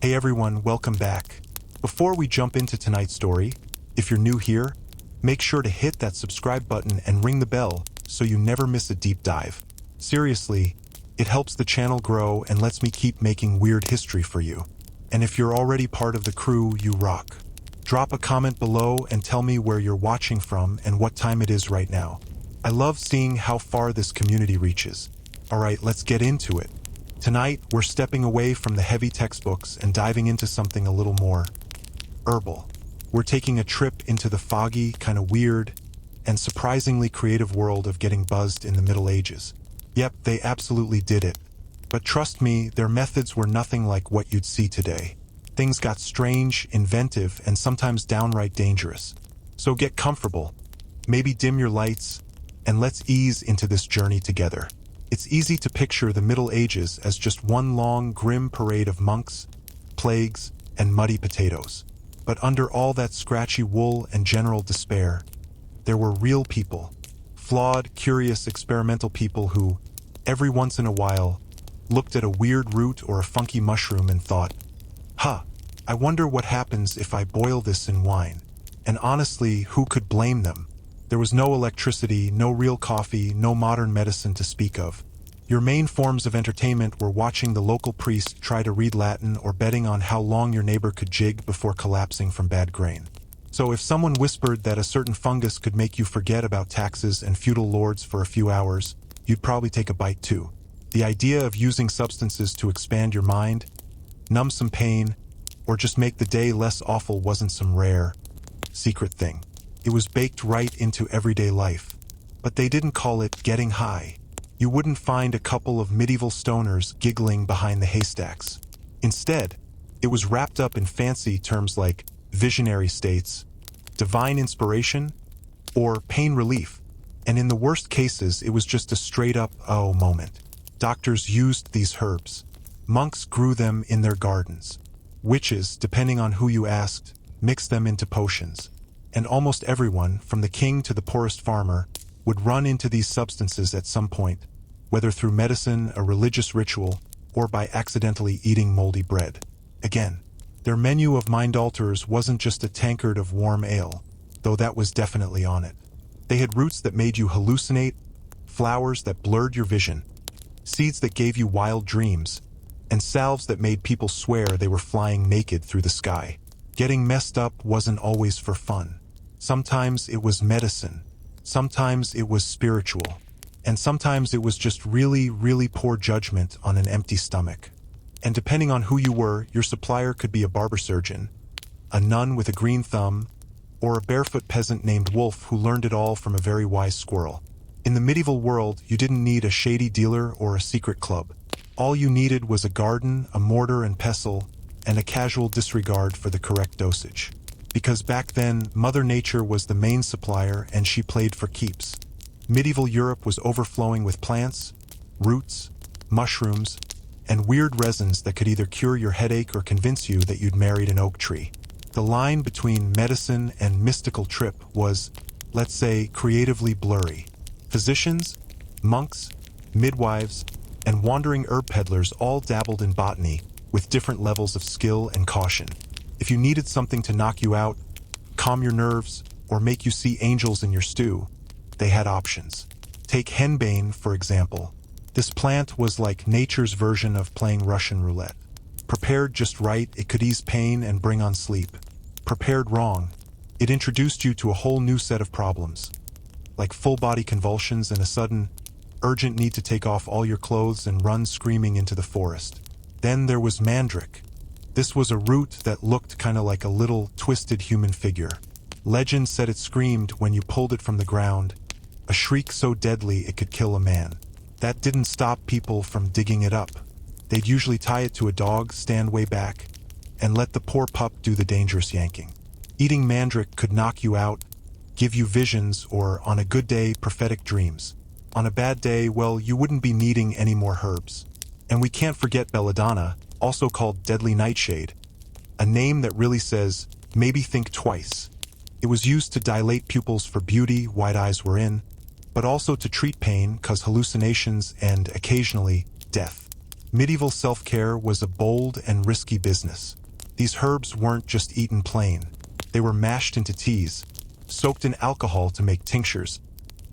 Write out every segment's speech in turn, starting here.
Hey everyone, welcome back. Before we jump into tonight's story, if you're new here, make sure to hit that subscribe button and ring the bell so you never miss a deep dive. Seriously, it helps the channel grow and lets me keep making weird history for you. And if you're already part of the crew, you rock. Drop a comment below and tell me where you're watching from and what time it is right now. I love seeing how far this community reaches. Alright, let's get into it. Tonight, we're stepping away from the heavy textbooks and diving into something a little more herbal. We're taking a trip into the foggy, kind of weird, and surprisingly creative world of getting buzzed in the Middle Ages. Yep, they absolutely did it. But trust me, their methods were nothing like what you'd see today. Things got strange, inventive, and sometimes downright dangerous. So get comfortable, maybe dim your lights, and let's ease into this journey together. It's easy to picture the Middle Ages as just one long, grim parade of monks, plagues, and muddy potatoes. But under all that scratchy wool and general despair, there were real people. Flawed, curious, experimental people who, every once in a while, looked at a weird root or a funky mushroom and thought, I wonder what happens if I boil this in wine. And honestly, who could blame them? There was no electricity, no real coffee, no modern medicine to speak of. Your main forms of entertainment were watching the local priest try to read Latin or betting on how long your neighbor could jig before collapsing from bad grain. So if someone whispered that a certain fungus could make you forget about taxes and feudal lords for a few hours, you'd probably take a bite too. The idea of using substances to expand your mind, numb some pain, or just make the day less awful wasn't some rare, secret thing. It was baked right into everyday life. But they didn't call it getting high. You wouldn't find a couple of medieval stoners giggling behind the haystacks. Instead, it was wrapped up in fancy terms like visionary states, divine inspiration, or pain relief. And in the worst cases, it was just a straight-up oh moment. Doctors used these herbs. Monks grew them in their gardens. Witches, depending on who you asked, mixed them into potions. And almost everyone, from the king to the poorest farmer, would run into these substances at some point, whether through medicine, a religious ritual, or by accidentally eating moldy bread. Again, their menu of mind-alterers wasn't just a tankard of warm ale, though that was definitely on it. They had roots that made you hallucinate, flowers that blurred your vision, seeds that gave you wild dreams, and salves that made people swear they were flying naked through the sky. Getting messed up wasn't always for fun. Sometimes it was medicine, sometimes it was spiritual, and sometimes it was just really, really poor judgment on an empty stomach. And depending on who you were, your supplier could be a barber surgeon, a nun with a green thumb, or a barefoot peasant named Wolf who learned it all from a very wise squirrel. In the medieval world, you didn't need a shady dealer or a secret club. All you needed was a garden, a mortar and pestle, and a casual disregard for the correct dosage. Because back then, Mother Nature was the main supplier and she played for keeps. Medieval Europe was overflowing with plants, roots, mushrooms, and weird resins that could either cure your headache or convince you that you'd married an oak tree. The line between medicine and mystical trip was, let's say, creatively blurry. Physicians, monks, midwives, and wandering herb peddlers all dabbled in botany, with different levels of skill and caution. If you needed something to knock you out, calm your nerves, or make you see angels in your stew, they had options. Take henbane, for example. This plant was like nature's version of playing Russian roulette. Prepared just right, it could ease pain and bring on sleep. Prepared wrong, it introduced you to a whole new set of problems, like full-body convulsions and a sudden, urgent need to take off all your clothes and run screaming into the forest. Then there was mandrake. This was a root that looked kind of like a little, twisted human figure. Legend said it screamed when you pulled it from the ground, a shriek so deadly it could kill a man. That didn't stop people from digging it up. They'd usually tie it to a dog, stand way back, and let the poor pup do the dangerous yanking. Eating mandrake could knock you out, give you visions, or, on a good day, prophetic dreams. On a bad day, well, you wouldn't be needing any more herbs. And we can't forget belladonna, also called deadly nightshade, a name that really says, maybe think twice. It was used to dilate pupils for beauty, wide eyes were in, but also to treat pain, cause hallucinations, and, occasionally, death. Medieval self-care was a bold and risky business. These herbs weren't just eaten plain. They were mashed into teas, soaked in alcohol to make tinctures,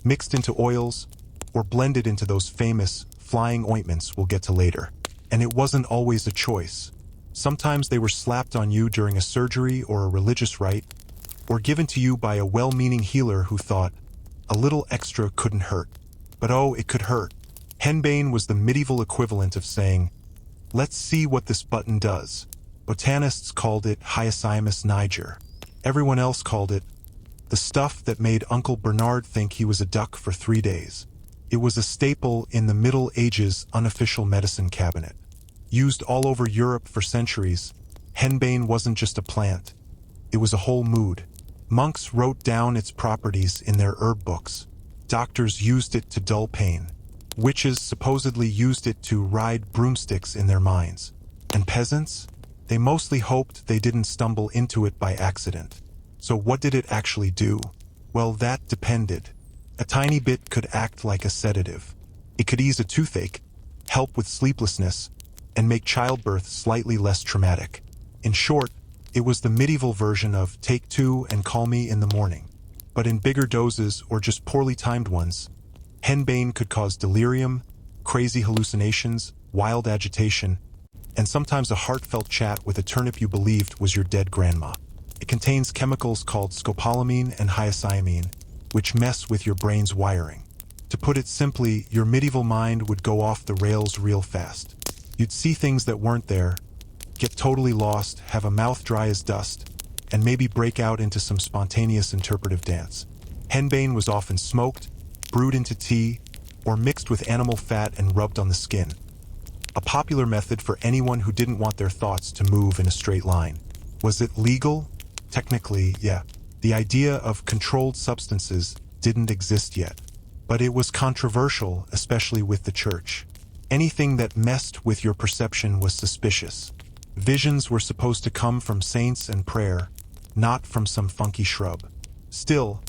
mixed into oils, or blended into those famous flying ointments we'll get to later. And it wasn't always a choice. Sometimes they were slapped on you during a surgery or a religious rite, or given to you by a well-meaning healer who thought a little extra couldn't hurt. But oh, it could hurt. Henbane was the medieval equivalent of saying, "Let's see what this button does." Botanists called it Hyoscyamus niger. Everyone else called it the stuff that made Uncle Bernard think he was a duck for 3 days. It was a staple in the Middle Ages unofficial medicine cabinet. Used all over Europe for centuries, henbane wasn't just a plant. It was a whole mood. Monks wrote down its properties in their herb books. Doctors used it to dull pain. Witches supposedly used it to ride broomsticks in their minds. And peasants? They mostly hoped they didn't stumble into it by accident. So what did it actually do? Well, that depended. A tiny bit could act like a sedative. It could ease a toothache, help with sleeplessness, and make childbirth slightly less traumatic. In short, it was the medieval version of take two and call me in the morning. But in bigger doses or just poorly timed ones, henbane could cause delirium, crazy hallucinations, wild agitation, and sometimes a heartfelt chat with a turnip you believed was your dead grandma. It contains chemicals called scopolamine and hyoscyamine, which mess with your brain's wiring. To put it simply, your medieval mind would go off the rails real fast. You'd see things that weren't there, get totally lost, have a mouth dry as dust, and maybe break out into some spontaneous interpretive dance. Henbane was often smoked, brewed into tea, or mixed with animal fat and rubbed on the skin. A popular method for anyone who didn't want their thoughts to move in a straight line. Was it legal? Technically, yeah. The idea of controlled substances didn't exist yet. But it was controversial, especially with the church. Anything that messed with your perception was suspicious. Visions were supposed to come from saints and prayer, not from some funky shrub. Still,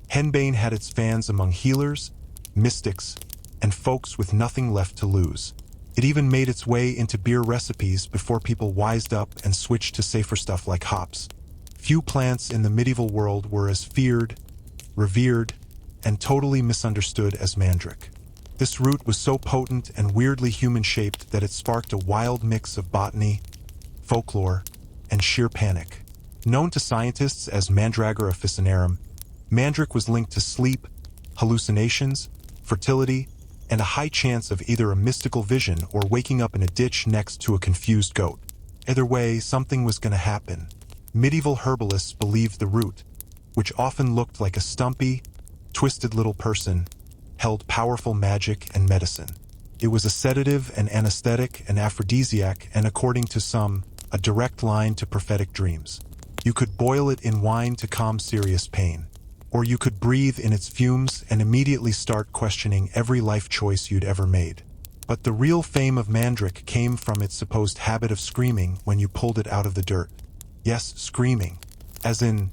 henbane had its fans among healers, mystics, and folks with nothing left to lose. It even made its way into beer recipes before people wised up and switched to safer stuff like hops. Few plants in the medieval world were as feared, revered, and totally misunderstood as mandrake. This root was so potent and weirdly human-shaped that it sparked a wild mix of botany, folklore, and sheer panic. Known to scientists as Mandragora officinarum, mandrake was linked to sleep, hallucinations, fertility, and a high chance of either a mystical vision or waking up in a ditch next to a confused goat. Either way, something was going to happen. Medieval herbalists believed the root, which often looked like a stumpy, twisted little person, held powerful magic and medicine. It was a sedative, an anesthetic, an aphrodisiac, and according to some, a direct line to prophetic dreams. You could boil it in wine to calm serious pain. Or you could breathe in its fumes and immediately start questioning every life choice you'd ever made. But the real fame of mandrake came from its supposed habit of screaming when you pulled it out of the dirt. Yes, screaming. As in,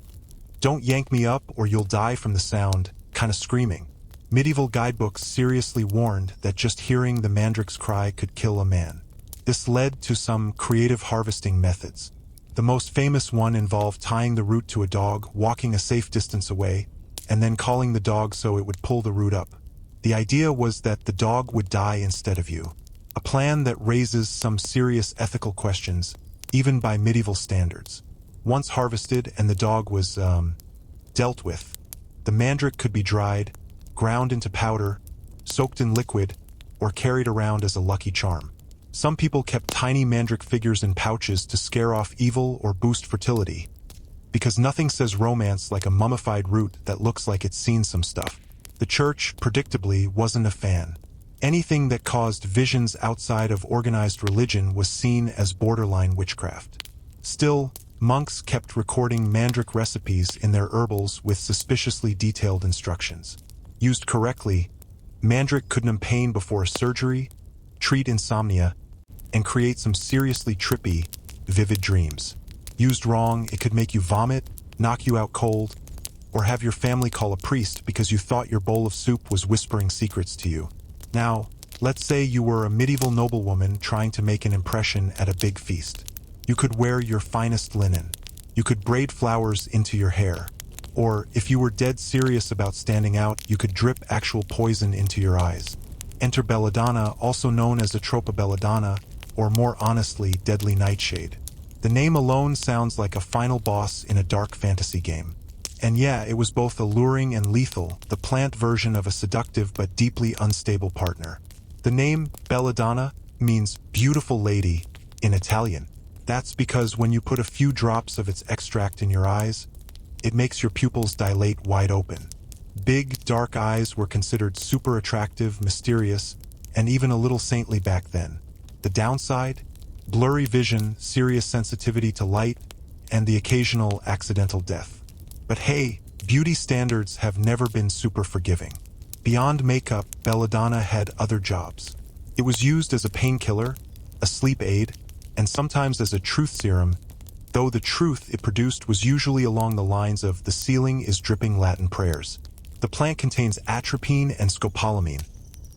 don't yank me up or you'll die from the sound, kind of screaming. Medieval guidebooks seriously warned that just hearing the mandrake's cry could kill a man. This led to some creative harvesting methods. The most famous one involved tying the root to a dog, walking a safe distance away, and then calling the dog so it would pull the root up. The idea was that the dog would die instead of you. A plan that raises some serious ethical questions, even by medieval standards. Once harvested and the dog was, dealt with, the mandrake could be dried, ground into powder, soaked in liquid, or carried around as a lucky charm. Some people kept tiny mandrake figures in pouches to scare off evil or boost fertility. Because nothing says romance like a mummified root that looks like it's seen some stuff. The church, predictably, wasn't a fan. Anything that caused visions outside of organized religion was seen as borderline witchcraft. Still, monks kept recording mandrake recipes in their herbals with suspiciously detailed instructions. Used correctly, mandrake could numb pain before a surgery, treat insomnia, and create some seriously trippy, vivid dreams. Used wrong, it could make you vomit, knock you out cold, or have your family call a priest because you thought your bowl of soup was whispering secrets to you. Now, Let's say you were a medieval noblewoman trying to make an impression at a big feast. You could wear your finest linen. You could braid flowers into your hair. Or, if you were dead serious about standing out, you could drip actual poison into your eyes. Enter belladonna, also known as atropa belladonna, or more honestly, deadly nightshade. The name alone sounds like a final boss in a dark fantasy game. And yeah, it was both alluring and lethal, the plant version of a seductive but deeply unstable partner. The name belladonna means beautiful lady in Italian. That's because when you put a few drops of its extract in your eyes, it makes your pupils dilate wide open. Big, dark eyes were considered super attractive, mysterious, and even a little saintly back then. The downside? Blurry vision, serious sensitivity to light, and the occasional accidental death. But hey, beauty standards have never been super forgiving. Beyond makeup, belladonna had other jobs. It was used as a painkiller, a sleep aid, and sometimes as a truth serum, though the truth it produced was usually along the lines of "the ceiling is dripping Latin prayers." The plant contains atropine and scopolamine,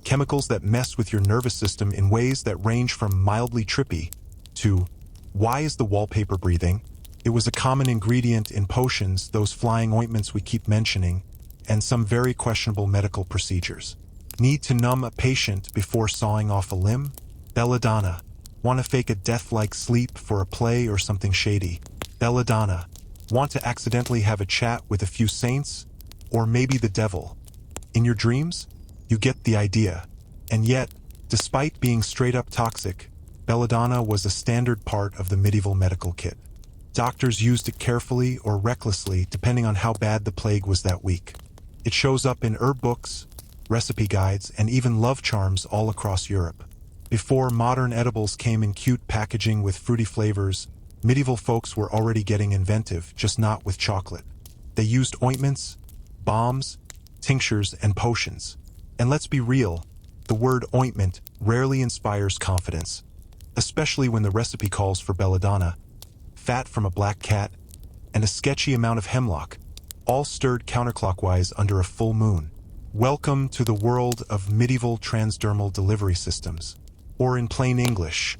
chemicals that mess with your nervous system in ways that range from mildly trippy to "why is the wallpaper breathing?" It was a common ingredient in potions, those flying ointments we keep mentioning, and some very questionable medical procedures. Need to numb a patient before sawing off a limb? Belladonna. Want to fake a death-like sleep for a play or something shady? Belladonna. Want to accidentally have a chat with a few saints? Or maybe the devil? In your dreams? You get the idea. And yet, despite being straight-up toxic, belladonna was a standard part of the medieval medical kit. Doctors used it carefully or recklessly depending on how bad the plague was that week. It shows up in herb books, recipe guides, and even love charms all across Europe. Before modern edibles came in cute packaging with fruity flavors, medieval folks were already getting inventive, just not with chocolate. They used ointments, balms, tinctures, and potions. And let's be real, the word ointment rarely inspires confidence, especially when the recipe calls for belladonna, fat from a black cat, and a sketchy amount of hemlock, all stirred counterclockwise under a full moon. Welcome to the world of medieval transdermal delivery systems. Or in plain English,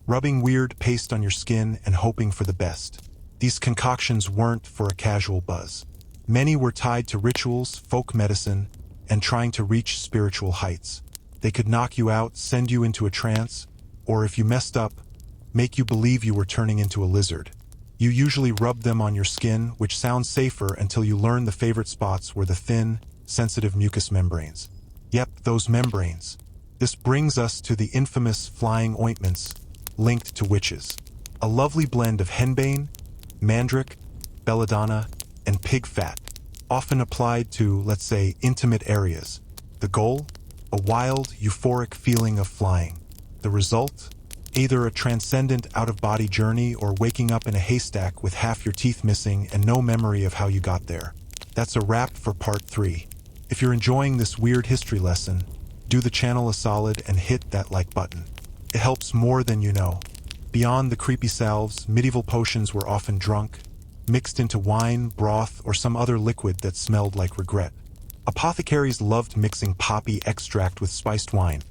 rubbing weird paste on your skin and hoping for the best. These concoctions weren't for a casual buzz. Many were tied to rituals, folk medicine, and trying to reach spiritual heights. They could knock you out, send you into a trance, or if you messed up, make you believe you were turning into a lizard. You usually rubbed them on your skin, which sounds safer until you learn the favorite spots were the thin, sensitive mucous membranes. Yep, those membranes. This brings us to the infamous flying ointments linked to witches. A lovely blend of henbane, mandrake, belladonna, and pig fat, often applied to, let's say, intimate areas. The goal? A wild, euphoric feeling of flying. The result? Either a transcendent out-of-body journey or waking up in a haystack with half your teeth missing and no memory of how you got there. That's a wrap for part 3. If you're enjoying this weird history lesson, do the channel a solid and hit that like button. It helps more than you know. Beyond the creepy salves, medieval potions were often drunk, mixed into wine, broth, or some other liquid that smelled like regret. Apothecaries loved mixing poppy extract with spiced wine,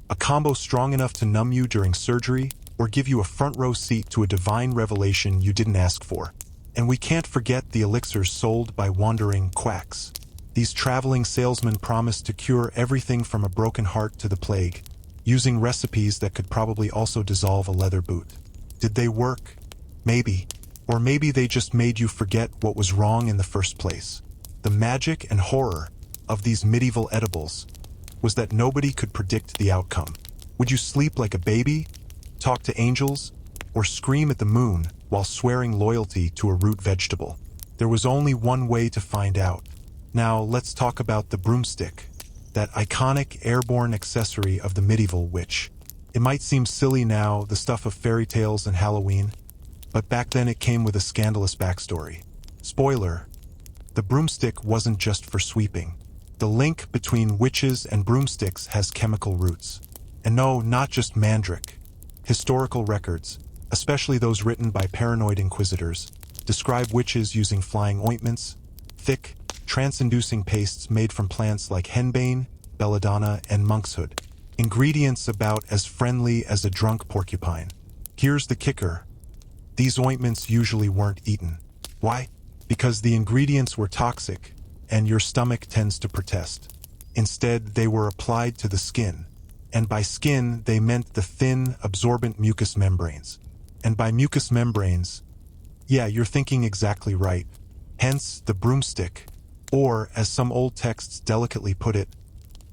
a combo strong enough to numb you during surgery or give you a front-row seat to a divine revelation you didn't ask for. And we can't forget the elixirs sold by wandering quacks. These traveling salesmen promised to cure everything from a broken heart to the plague, using recipes that could probably also dissolve a leather boot. Did they work? Maybe. Or maybe they just made you forget what was wrong in the first place. The magic and horror of these medieval edibles was that nobody could predict the outcome. Would you sleep like a baby, talk to angels, or scream at the moon while swearing loyalty to a root vegetable? There was only one way to find out. Now let's talk about the broomstick, that iconic airborne accessory of the medieval witch. It might seem silly now, the stuff of fairy tales and Halloween, but back then it came with a scandalous backstory. Spoiler, the broomstick wasn't just for sweeping. The link between witches and broomsticks has chemical roots. And no, not just mandrake. Historical records, especially those written by paranoid inquisitors, describe witches using flying ointments, thick, trance-inducing pastes made from plants like henbane, belladonna, and monkshood. Ingredients about as friendly as a drunk porcupine. Here's the kicker. These ointments usually weren't eaten. Why? Because the ingredients were toxic, and your stomach tends to protest. Instead, they were applied to the skin. And by skin, they meant the thin, absorbent mucous membranes. And by mucous membranes, yeah, you're thinking exactly right. Hence, the broomstick. Or, as some old texts delicately put it,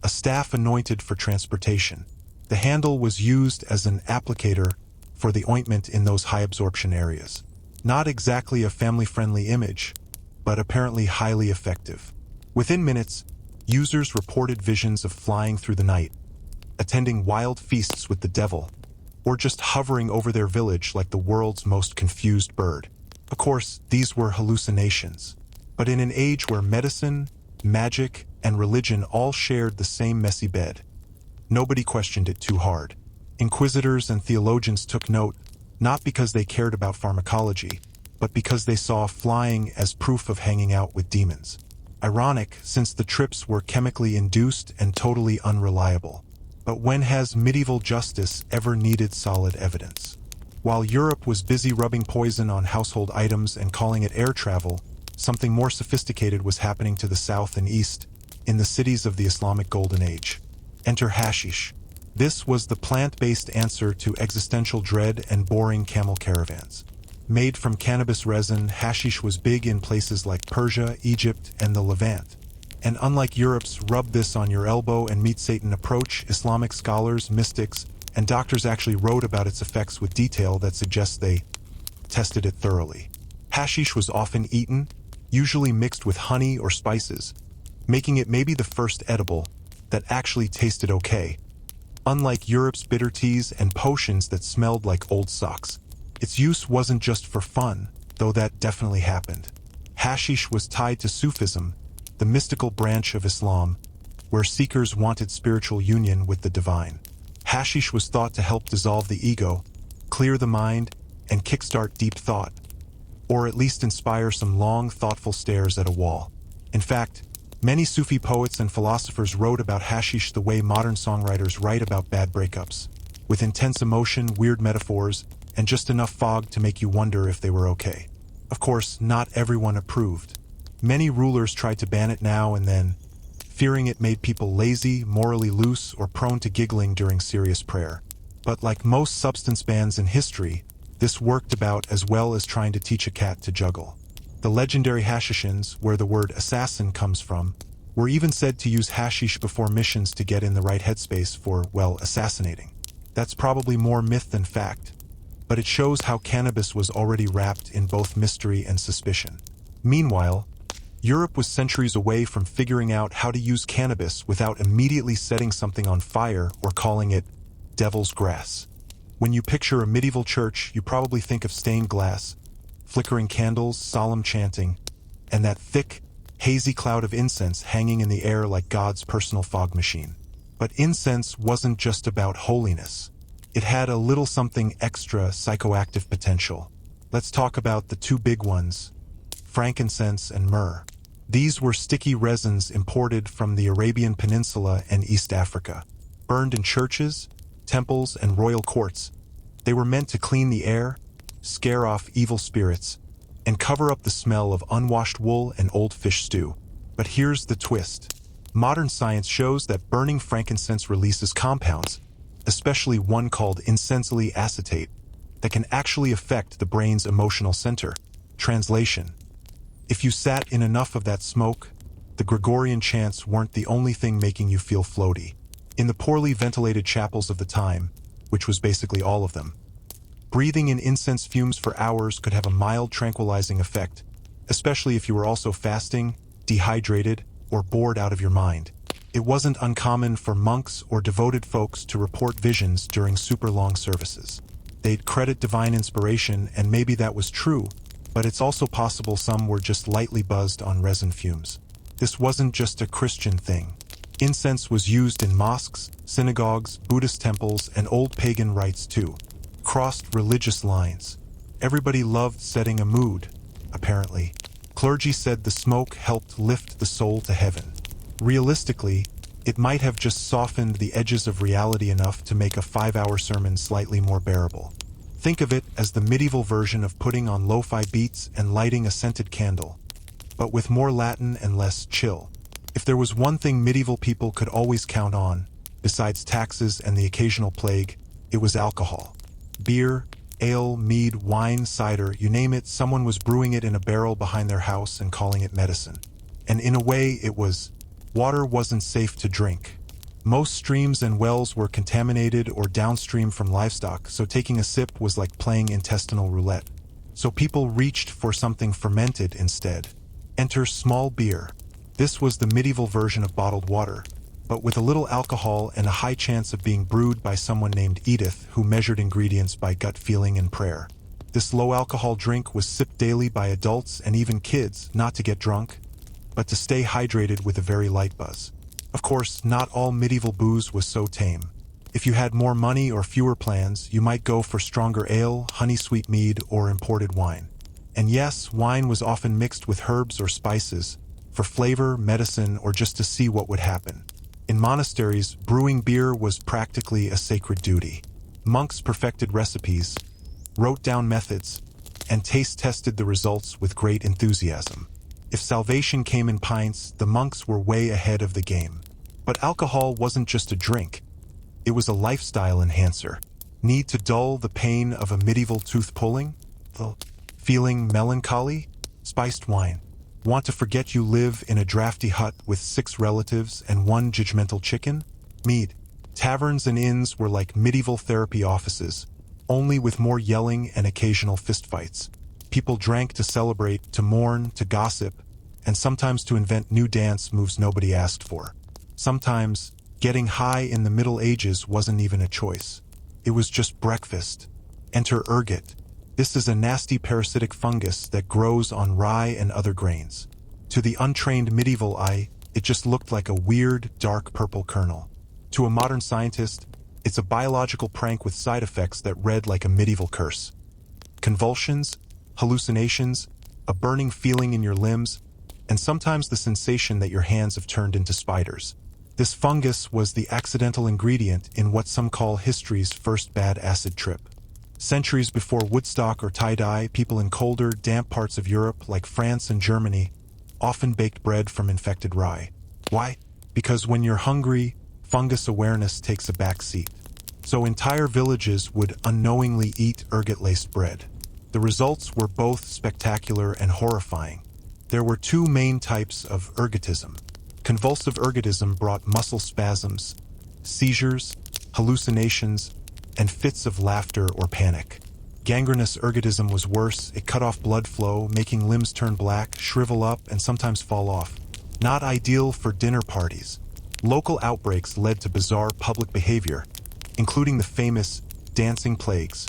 a staff anointed for transportation. The handle was used as an applicator for the ointment in those high-absorption areas. Not exactly a family-friendly image, but apparently highly effective. Within minutes, users reported visions of flying through the night, attending wild feasts with the devil, or just hovering over their village like the world's most confused bird. Of course, these were hallucinations. But in an age where medicine, magic, and religion all shared the same messy bed, nobody questioned it too hard. Inquisitors and theologians took note, not because they cared about pharmacology, but because they saw flying as proof of hanging out with demons. Ironic, since the trips were chemically induced and totally unreliable. But when has medieval justice ever needed solid evidence? While Europe was busy rubbing poison on household items and calling it air travel, something more sophisticated was happening to the south and east, in the cities of the Islamic Golden Age. Enter hashish. This was the plant-based answer to existential dread and boring camel caravans. Made from cannabis resin, hashish was big in places like Persia, Egypt, and the Levant. And unlike Europe's rub this on your elbow and meet Satan approach, Islamic scholars, mystics, and doctors actually wrote about its effects with detail that suggests they tested it thoroughly. Hashish was often eaten, usually mixed with honey or spices, making it maybe the first edible that actually tasted okay. Unlike Europe's bitter teas and potions that smelled like old socks, its use wasn't just for fun, though that definitely happened. Hashish was tied to Sufism, the mystical branch of Islam, where seekers wanted spiritual union with the divine. Hashish was thought to help dissolve the ego, clear the mind, and kickstart deep thought, or at least inspire some long, thoughtful stares at a wall. In fact, many Sufi poets and philosophers wrote about hashish the way modern songwriters write about bad breakups, with intense emotion, weird metaphors, and just enough fog to make you wonder if they were okay. Of course, not everyone approved. Many rulers tried to ban it now and then, fearing it made people lazy, morally loose, or prone to giggling during serious prayer. But like most substance bans in history, this worked about as well as trying to teach a cat to juggle. The legendary Hashishans, where the word assassin comes from, were even said to use hashish before missions to get in the right headspace for, well, assassinating. That's probably more myth than fact, but it shows how cannabis was already wrapped in both mystery and suspicion. Meanwhile, Europe was centuries away from figuring out how to use cannabis without immediately setting something on fire or calling it devil's grass. When you picture a medieval church, you probably think of stained glass, flickering candles, solemn chanting, and that thick, hazy cloud of incense hanging in the air like God's personal fog machine. But incense wasn't just about holiness. It had a little something extra psychoactive potential. Let's talk about the two big ones, frankincense and myrrh. These were sticky resins imported from the Arabian Peninsula and East Africa. Burned in churches, temples, and royal courts, they were meant to clean the air, scare off evil spirits, and cover up the smell of unwashed wool and old fish stew. But here's the twist. Modern science shows that burning frankincense releases compounds, especially one called insensilyl acetate, that can actually affect the brain's emotional center. Translation: if you sat in enough of that smoke, the Gregorian chants weren't the only thing making you feel floaty. In the poorly ventilated chapels of the time, which was basically all of them, breathing in incense fumes for hours could have a mild tranquilizing effect, especially if you were also fasting, dehydrated, or bored out of your mind. It wasn't uncommon for monks or devoted folks to report visions during super long services. They'd credit divine inspiration, and maybe that was true, but it's also possible some were just lightly buzzed on resin fumes. This wasn't just a Christian thing. Incense was used in mosques, synagogues, Buddhist temples, and old pagan rites too. Crossed religious lines. Everybody loved setting a mood, apparently. Clergy said the smoke helped lift the soul to heaven. Realistically, It might have just softened the edges of reality enough to make a 5-hour sermon slightly more bearable. Think of it as the medieval version of putting on lo-fi beats and lighting a scented candle, but with more Latin and less chill. If there was one thing medieval people could always count on, besides taxes and the occasional plague, it was alcohol. Beer, ale, mead, wine, cider, you name it, someone was brewing it in a barrel behind their house and calling it medicine. And in a way, it was. Water wasn't safe to drink. Most streams and wells were contaminated or downstream from livestock, so taking a sip was like playing intestinal roulette. So people reached for something fermented instead. Enter small beer. This was the medieval version of bottled water, but with a little alcohol and a high chance of being brewed by someone named Edith, who measured ingredients by gut feeling and prayer. This low-alcohol drink was sipped daily by adults and even kids, not to get drunk, but to stay hydrated with a very light buzz. Of course, not all medieval booze was so tame. If you had more money or fewer plans, you might go for stronger ale, honey-sweet mead, or imported wine. And yes, wine was often mixed with herbs or spices, for flavor, medicine, or just to see what would happen. In monasteries, brewing beer was practically a sacred duty. Monks perfected recipes, wrote down methods, and taste-tested the results with great enthusiasm. If salvation came in pints, the monks were way ahead of the game. But alcohol wasn't just a drink. It was a lifestyle enhancer. Need to dull the pain of a medieval tooth pulling? Feeling melancholy? Spiced wine. Want to forget you live in a drafty hut with 6 relatives and 1 judgmental chicken? Mead. Taverns and inns were like medieval therapy offices, only with more yelling and occasional fistfights. People drank to celebrate, to mourn, to gossip, and sometimes to invent new dance moves nobody asked for. Sometimes, getting high in the Middle Ages wasn't even a choice. It was just breakfast. Enter ergot. This is a nasty parasitic fungus that grows on rye and other grains. To the untrained medieval eye, it just looked like a weird, dark purple kernel. To a modern scientist, it's a biological prank with side effects that read like a medieval curse. Convulsions, hallucinations, a burning feeling in your limbs, and sometimes the sensation that your hands have turned into spiders. This fungus was the accidental ingredient in what some call history's first bad acid trip. Centuries before Woodstock or tie-dye, people in colder, damp parts of Europe, like France and Germany, often baked bread from infected rye. Why? Because when you're hungry, fungus awareness takes a back seat. So entire villages would unknowingly eat ergot-laced bread. The results were both spectacular and horrifying. There were 2 main types of ergotism. Convulsive ergotism brought muscle spasms, seizures, hallucinations, and fits of laughter or panic. Gangrenous ergotism was worse. It cut off blood flow, making limbs turn black, shrivel up, and sometimes fall off. Not ideal for dinner parties. Local outbreaks led to bizarre public behavior, including the famous dancing plagues,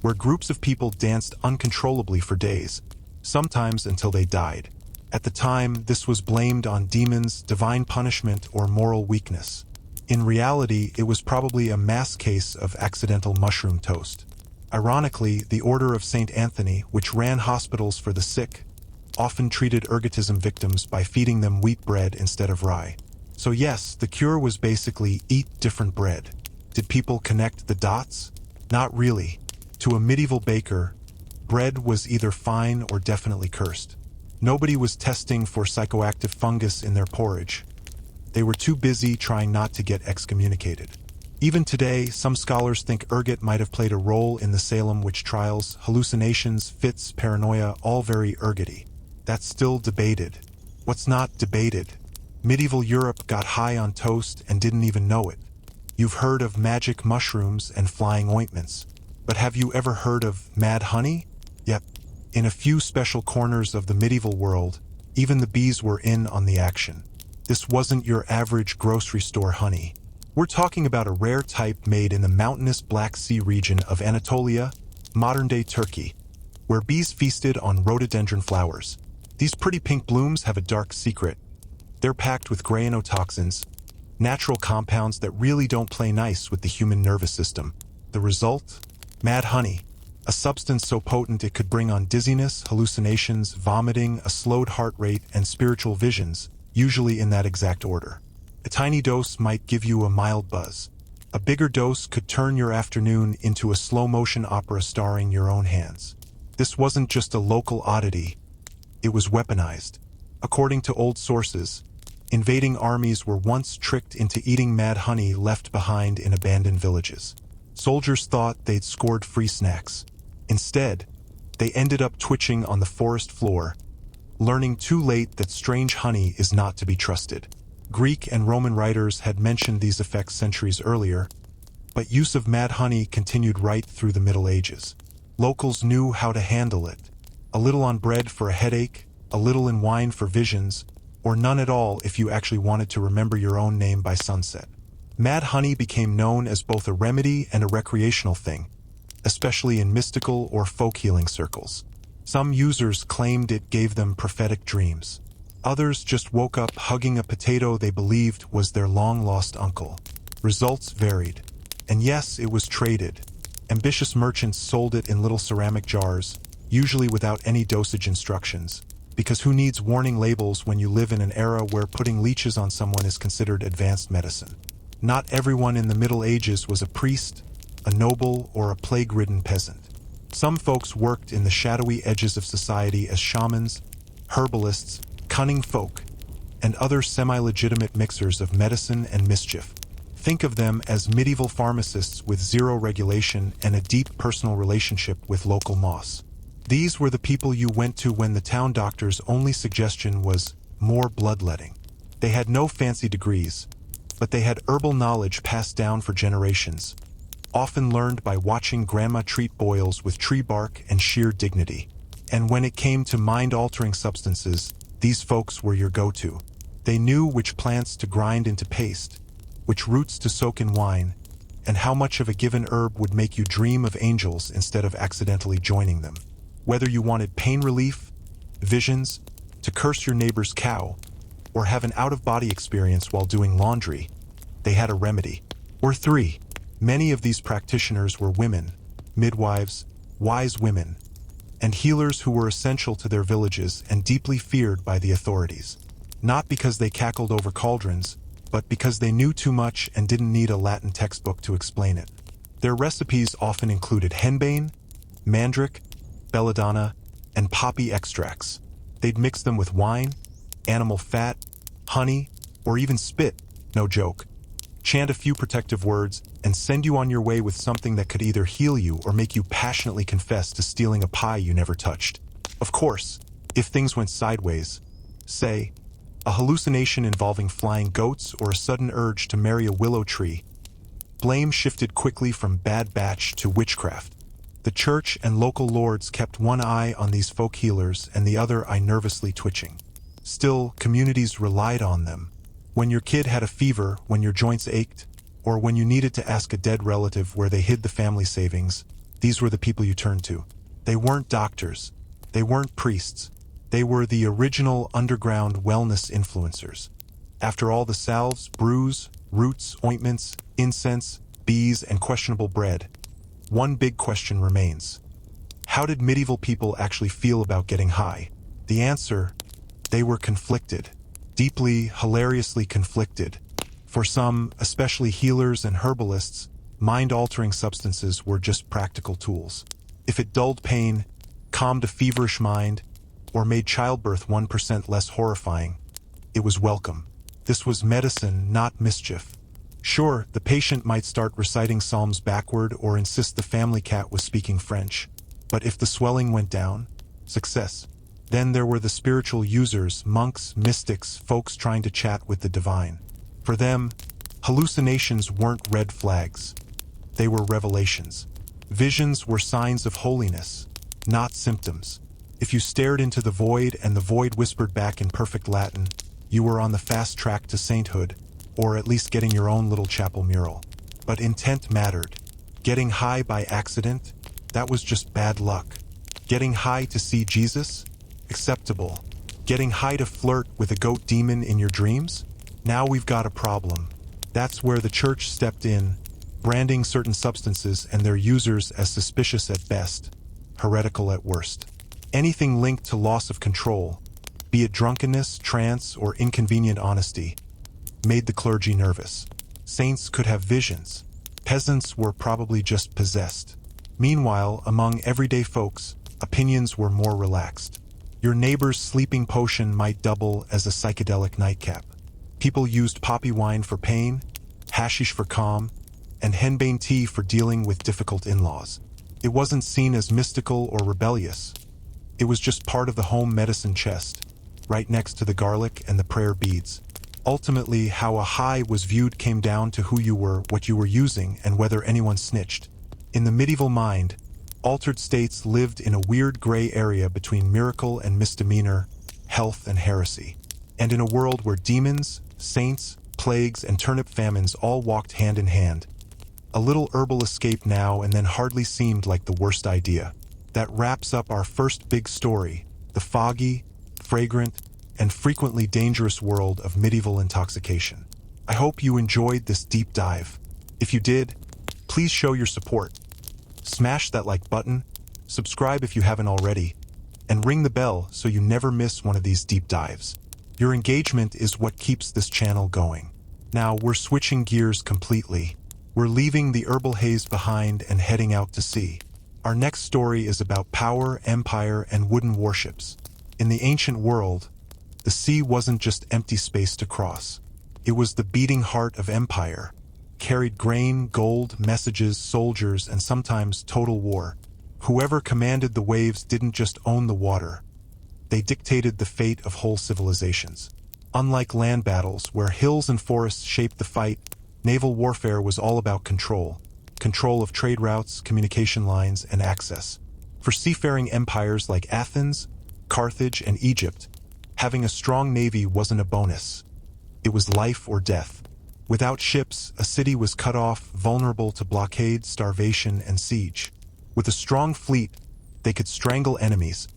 where groups of people danced uncontrollably for days, sometimes until they died. At the time, this was blamed on demons, divine punishment, or moral weakness. In reality, it was probably a mass case of accidental mushroom toast. Ironically, the Order of St. Anthony, which ran hospitals for the sick, often treated ergotism victims by feeding them wheat bread instead of rye. So yes, the cure was basically eat different bread. Did people connect the dots? Not really. To a medieval baker, bread was either fine or definitely cursed. Nobody was testing for psychoactive fungus in their porridge. They were too busy trying not to get excommunicated. Even today, some scholars think ergot might have played a role in the Salem witch trials. Hallucinations, fits, paranoia, all very ergoty. That's still debated. What's not debated? Medieval Europe got high on toast and didn't even know it. You've heard of magic mushrooms and flying ointments. But have you ever heard of mad honey? Yep. In a few special corners of the medieval world, even the bees were in on the action. This wasn't your average grocery store honey. We're talking about a rare type made in the mountainous Black Sea region of Anatolia, modern-day Turkey, where bees feasted on rhododendron flowers. These pretty pink blooms have a dark secret. They're packed with grainotoxins, natural compounds that really don't play nice with the human nervous system. The result? Mad honey. A substance so potent it could bring on dizziness, hallucinations, vomiting, a slowed heart rate, and spiritual visions, usually in that exact order. A tiny dose might give you a mild buzz. A bigger dose could turn your afternoon into a slow-motion opera starring your own hands. This wasn't just a local oddity, it was weaponized. According to old sources, invading armies were once tricked into eating mad honey left behind in abandoned villages. Soldiers thought they'd scored free snacks. Instead, they ended up twitching on the forest floor, learning too late that strange honey is not to be trusted. Greek and Roman writers had mentioned these effects centuries earlier, but use of mad honey continued right through the Middle Ages. Locals knew how to handle it. A little on bread for a headache, a little in wine for visions, or none at all if you actually wanted to remember your own name by sunset. Mad honey became known as both a remedy and a recreational thing, especially in mystical or folk healing circles. Some users claimed it gave them prophetic dreams. Others just woke up hugging a potato they believed was their long-lost uncle. Results varied. And yes, it was traded. Ambitious merchants sold it in little ceramic jars, usually without any dosage instructions, because who needs warning labels when you live in an era where putting leeches on someone is considered advanced medicine? Not everyone in the Middle Ages was a priest, a noble, or a plague-ridden peasant. Some folks worked in the shadowy edges of society as shamans, herbalists, cunning folk, and other semi-legitimate mixers of medicine and mischief. Think of them as medieval pharmacists with zero regulation and a deep personal relationship with local moss. These were the people you went to when the town doctor's only suggestion was more bloodletting. They had no fancy degrees, but they had herbal knowledge passed down for generations, often learned by watching grandma treat boils with tree bark and sheer dignity. And when it came to mind-altering substances, these folks were your go-to. They knew which plants to grind into paste, which roots to soak in wine, and how much of a given herb would make you dream of angels instead of accidentally joining them. Whether you wanted pain relief, visions, to curse your neighbor's cow, or have an out-of-body experience while doing laundry, they had a remedy. Or three. Many of these practitioners were women, midwives, wise women, and healers who were essential to their villages and deeply feared by the authorities. Not because they cackled over cauldrons, but because they knew too much and didn't need a Latin textbook to explain it. Their recipes often included henbane, mandrake, belladonna, and poppy extracts. They'd mix them with wine, animal fat, honey, or even spit, no joke. Chant a few protective words, and send you on your way with something that could either heal you or make you passionately confess to stealing a pie you never touched. Of course, if things went sideways, say, a hallucination involving flying goats or a sudden urge to marry a willow tree, blame shifted quickly from bad batch to witchcraft. The church and local lords kept one eye on these folk healers and the other eye nervously twitching. Still, communities relied on them. When your kid had a fever, when your joints ached, or when you needed to ask a dead relative where they hid the family savings, these were the people you turned to. They weren't doctors. They weren't priests. They were the original underground wellness influencers. After all the salves, brews, roots, ointments, incense, bees, and questionable bread, one big question remains. How did medieval people actually feel about getting high? The answer: they were conflicted. Deeply, hilariously conflicted. For some, especially healers and herbalists, mind-altering substances were just practical tools. If it dulled pain, calmed a feverish mind, or made childbirth 1% less horrifying, it was welcome. This was medicine, not mischief. Sure, the patient might start reciting psalms backward or insist the family cat was speaking French, but if the swelling went down, success. Then there were the spiritual users, monks, mystics, folks trying to chat with the divine. For them, hallucinations weren't red flags. They were revelations. Visions were signs of holiness, not symptoms. If you stared into the void and the void whispered back in perfect Latin, you were on the fast track to sainthood, or at least getting your own little chapel mural. But intent mattered. Getting high by accident? That was just bad luck. Getting high to see Jesus? Acceptable. Getting high to flirt with a goat demon in your dreams? Now we've got a problem. That's where the church stepped in, branding certain substances and their users as suspicious at best, heretical at worst. Anything linked to loss of control, be it drunkenness, trance, or inconvenient honesty, made the clergy nervous. Saints could have visions. Peasants were probably just possessed. Meanwhile, among everyday folks, opinions were more relaxed. Your neighbor's sleeping potion might double as a psychedelic nightcap. People used poppy wine for pain, hashish for calm, and henbane tea for dealing with difficult in-laws. It wasn't seen as mystical or rebellious. It was just part of the home medicine chest, right next to the garlic and the prayer beads. Ultimately, how a high was viewed came down to who you were, what you were using, and whether anyone snitched. In the medieval mind, altered states lived in a weird gray area between miracle and misdemeanor, health and heresy. And in a world where demons, saints, plagues, and turnip famines all walked hand in hand, a little herbal escape now and then hardly seemed like the worst idea. That wraps up our first big story, the foggy, fragrant, and frequently dangerous world of medieval intoxication. I hope you enjoyed this deep dive. If you did, please show your support. Smash that like button, subscribe if you haven't already, and ring the bell so you never miss one of these deep dives. Your engagement is what keeps this channel going. Now we're switching gears completely. We're leaving the herbal haze behind and heading out to sea. Our next story is about power, empire, and wooden warships. In the ancient world, the sea wasn't just empty space to cross. It was the beating heart of empire. Carried grain, gold, messages, soldiers, and sometimes total war. Whoever commanded the waves didn't just own the water. They dictated the fate of whole civilizations. Unlike land battles, where hills and forests shaped the fight, naval warfare was all about control. Control of trade routes, communication lines, and access. For seafaring empires like Athens, Carthage, and Egypt, having a strong navy wasn't a bonus. It was life or death. Without ships, a city was cut off, vulnerable to blockade, starvation, and siege. With a strong fleet, they could strangle enemies,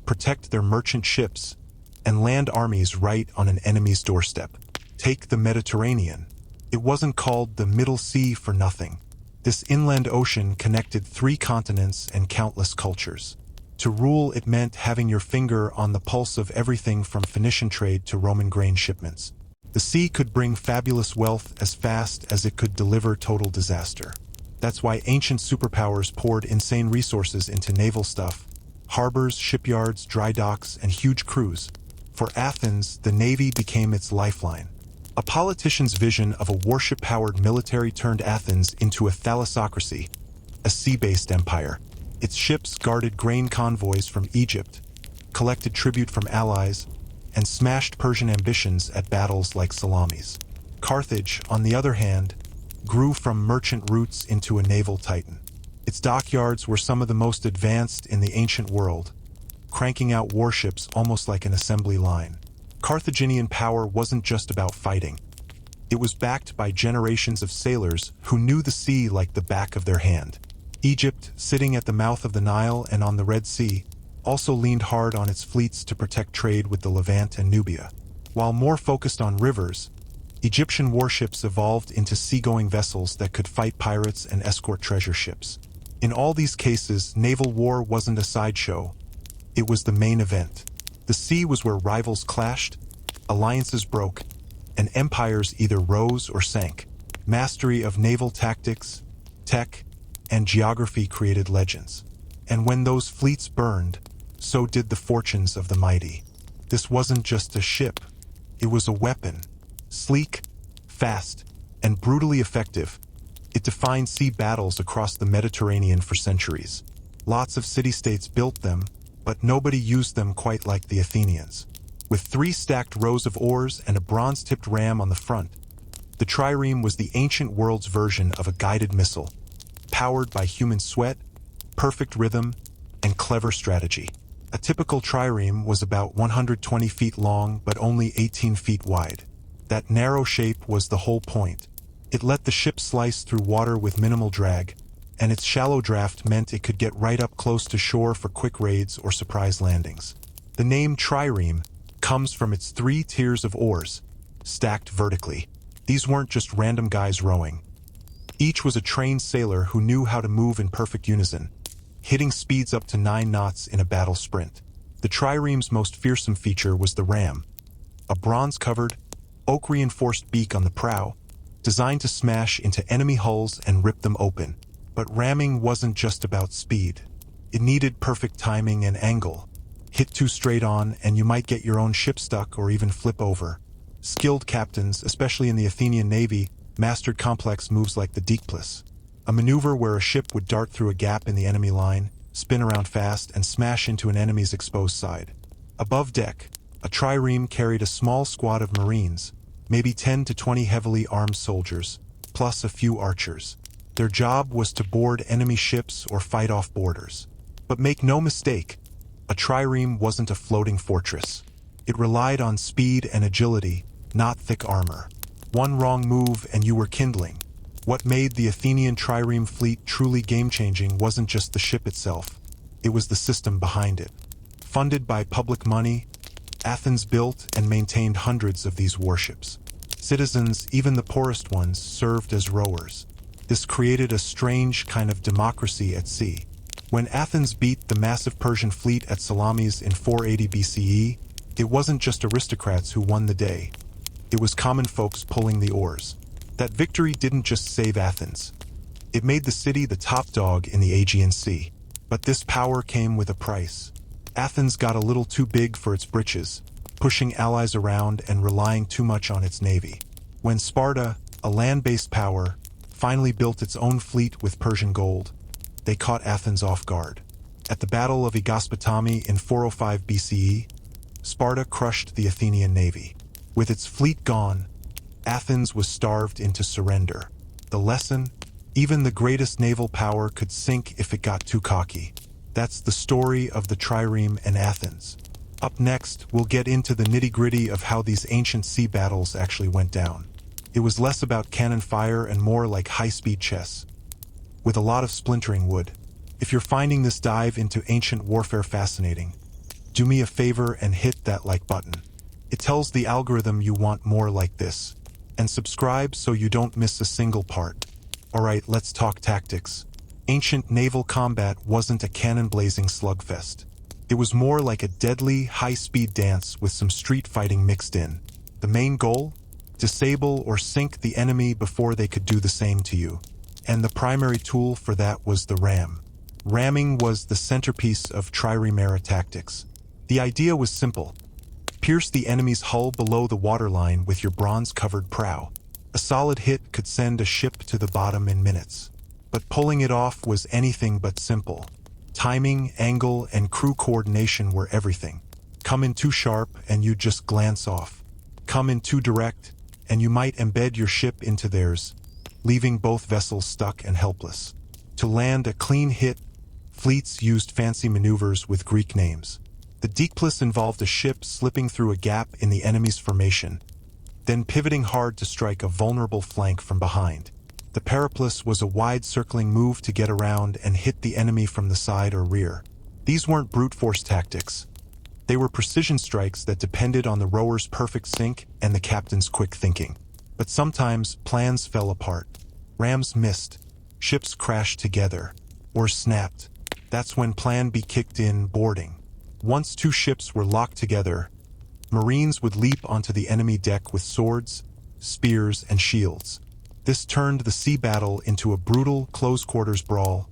protect their merchant ships, and land armies right on an enemy's doorstep. Take the Mediterranean. It wasn't called the Middle Sea for nothing. This inland ocean connected 3 continents and countless cultures. To rule, it meant having your finger on the pulse of everything from Phoenician trade to Roman grain shipments. The sea could bring fabulous wealth as fast as it could deliver total disaster. That's why ancient superpowers poured insane resources into naval stuff: harbors, shipyards, dry docks, and huge crews. For Athens, the navy became its lifeline. A politician's vision of a warship-powered military turned Athens into a thalassocracy, a sea-based empire. Its ships guarded grain convoys from Egypt, collected tribute from allies, and smashed Persian ambitions at battles like Salamis. Carthage, on the other hand, grew from merchant roots into a naval titan. Its dockyards were some of the most advanced in the ancient world, cranking out warships almost like an assembly line. Carthaginian power wasn't just about fighting. It was backed by generations of sailors who knew the sea like the back of their hand. Egypt, sitting at the mouth of the Nile and on the Red Sea, also leaned hard on its fleets to protect trade with the Levant and Nubia. While more focused on rivers, Egyptian warships evolved into seagoing vessels that could fight pirates and escort treasure ships. In all these cases, naval war wasn't a sideshow. It was the main event. The sea was where rivals clashed, alliances broke, and empires either rose or sank. Mastery of naval tactics, tech, and geography created legends. And when those fleets burned, so did the fortunes of the mighty. This wasn't just a ship. It was a weapon. Sleek, fast, and brutally effective, it defined sea battles across the Mediterranean for centuries. Lots of city-states built them, but nobody used them quite like the Athenians. With 3 stacked rows of oars and a bronze-tipped ram on the front, the trireme was the ancient world's version of a guided missile, powered by human sweat, perfect rhythm, and clever strategy. A typical trireme was about 120 feet long but only 18 feet wide. That narrow shape was the whole point. It let the ship slice through water with minimal drag, and its shallow draft meant it could get right up close to shore for quick raids or surprise landings. The name trireme comes from its 3 tiers of oars, stacked vertically. These weren't just random guys rowing. Each was a trained sailor who knew how to move in perfect unison, hitting speeds up to 9 knots in a battle sprint. The trireme's most fearsome feature was the ram, a bronze-covered, oak-reinforced beak on the prow, designed to smash into enemy hulls and rip them open. But ramming wasn't just about speed. It needed perfect timing and angle. Hit too straight on and you might get your own ship stuck or even flip over. Skilled captains, especially in the Athenian navy, mastered complex moves like the deekplus, a maneuver where a ship would dart through a gap in the enemy line, spin around fast, and smash into an enemy's exposed side. Above deck, a trireme carried a small squad of marines, maybe 10 to 20 heavily armed soldiers, plus a few archers. Their job was to board enemy ships or fight off boarders. But make no mistake, a trireme wasn't a floating fortress. It relied on speed and agility, not thick armor. One wrong move and you were kindling. What made the Athenian trireme fleet truly game-changing wasn't just the ship itself. It was the system behind it. Funded by public money, Athens built and maintained hundreds of these warships. Citizens, even the poorest ones, served as rowers. This created a strange kind of democracy at sea. When Athens beat the massive Persian fleet at Salamis in 480 BCE, it wasn't just aristocrats who won the day. It was common folks pulling the oars. That victory didn't just save Athens. It made the city the top dog in the Aegean Sea. But this power came with a price. Athens got a little too big for its britches, pushing allies around and relying too much on its navy. When Sparta, a land-based power, finally built its own fleet with Persian gold, they caught Athens off guard. At the Battle of Ægospotami in 405 BCE, Sparta crushed the Athenian navy. With its fleet gone, Athens was starved into surrender. The lesson? Even the greatest naval power could sink if it got too cocky. That's the story of the trireme and Athens. Up next, we'll get into the nitty-gritty of how these ancient sea battles actually went down. It was less about cannon fire and more like high-speed chess, with a lot of splintering wood. If you're finding this dive into ancient warfare fascinating, do me a favor and hit that like button. It tells the algorithm you want more like this. And subscribe so you don't miss a single part. Alright, let's talk tactics. Ancient naval combat wasn't a cannon-blazing slugfest. It was more like a deadly, high-speed dance with some street fighting mixed in. The main goal? Disable or sink the enemy before they could do the same to you. And the primary tool for that was the ram. Ramming was the centerpiece of trireme tactics. The idea was simple. Pierce the enemy's hull below the waterline with your bronze-covered prow. A solid hit could send a ship to the bottom in minutes. But pulling it off was anything but simple. Timing, angle, and crew coordination were everything. Come in too sharp and you'd just glance off. Come in too direct and you might embed your ship into theirs, leaving both vessels stuck and helpless. To land a clean hit, fleets used fancy maneuvers with Greek names. The deekplus involved a ship slipping through a gap in the enemy's formation, then pivoting hard to strike a vulnerable flank from behind. The periplus was a wide circling move to get around and hit the enemy from the side or rear. These weren't brute force tactics. They were precision strikes that depended on the rower's perfect sync and the captain's quick thinking. But sometimes plans fell apart. Rams missed, ships crashed together, or snapped. That's when Plan B kicked in, boarding. Once two ships were locked together, Marines would leap onto the enemy deck with swords, spears, and shields. This turned the sea battle into a brutal, close-quarters brawl,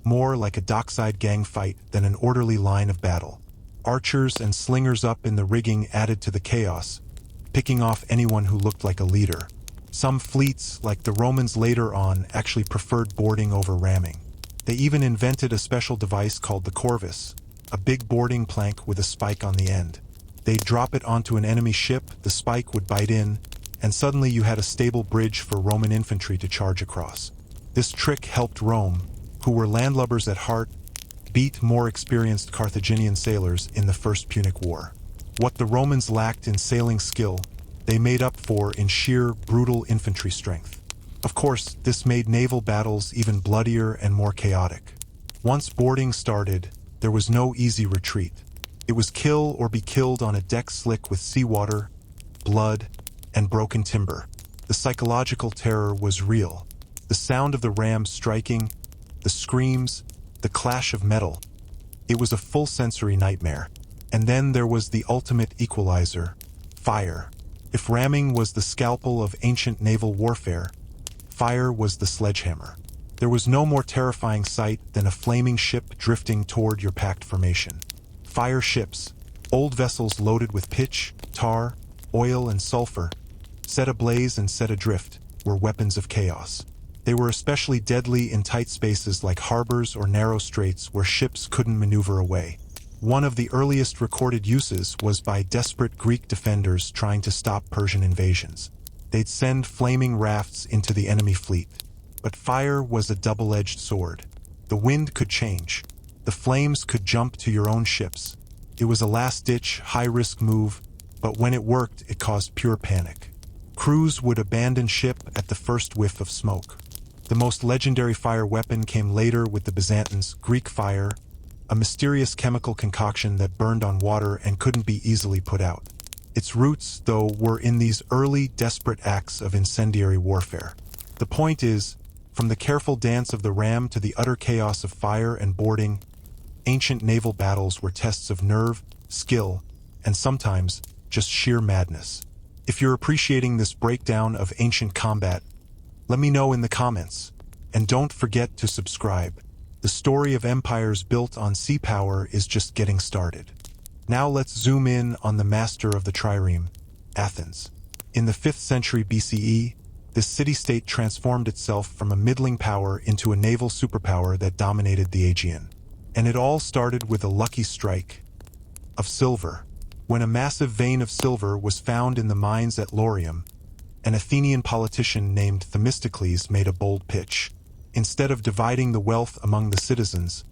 more like a dockside gang fight than an orderly line of battle. Archers and slingers up in the rigging added to the chaos, picking off anyone who looked like a leader. Some fleets, like the Romans later on, actually preferred boarding over ramming. They even invented a special device called the corvus, a big boarding plank with a spike on the end. They'd drop it onto an enemy ship, the spike would bite in, and suddenly you had a stable bridge for Roman infantry to charge across. This trick helped Rome, who were landlubbers at heart, beat more experienced Carthaginian sailors in the First Punic War. What the Romans lacked in sailing skill, they made up for in sheer, brutal infantry strength. Of course, this made naval battles even bloodier and more chaotic. Once boarding started, there was no easy retreat. It was kill or be killed on a deck slick with seawater, blood, and broken timber. The psychological terror was real. The sound of the ram striking, the screams, the clash of metal. It was a full sensory nightmare. And then there was the ultimate equalizer, fire. If ramming was the scalpel of ancient naval warfare, fire was the sledgehammer. There was no more terrifying sight than a flaming ship drifting toward your packed formation. Fire ships, old vessels loaded with pitch, tar, oil, and sulfur, set ablaze and set adrift, were weapons of chaos. They were especially deadly in tight spaces like harbors or narrow straits where ships couldn't maneuver away. One of the earliest recorded uses was by desperate Greek defenders trying to stop Persian invasions. They'd send flaming rafts into the enemy fleet. But fire was a double-edged sword. The wind could change. The flames could jump to your own ships. It was a last-ditch, high-risk move, but when it worked, it caused pure panic. Crews would abandon ship at the first whiff of smoke. The most legendary fire weapon came later with the Byzantines, Greek fire, a mysterious chemical concoction that burned on water and couldn't be easily put out. Its roots, though, were in these early, desperate acts of incendiary warfare. The point is, from the careful dance of the ram to the utter chaos of fire and boarding, ancient naval battles were tests of nerve, skill, and sometimes just sheer madness. If you're appreciating this breakdown of ancient combat, let me know in the comments. And don't forget to subscribe. The story of empires built on sea power is just getting started. Now let's zoom in on the master of the trireme, Athens. In the 5th century BCE, this city-state transformed itself from a middling power into a naval superpower that dominated the Aegean. And it all started with a lucky strike of silver. When a massive vein of silver was found in the mines at Laurium, an Athenian politician named Themistocles made a bold pitch. Instead of dividing the wealth among the citizens,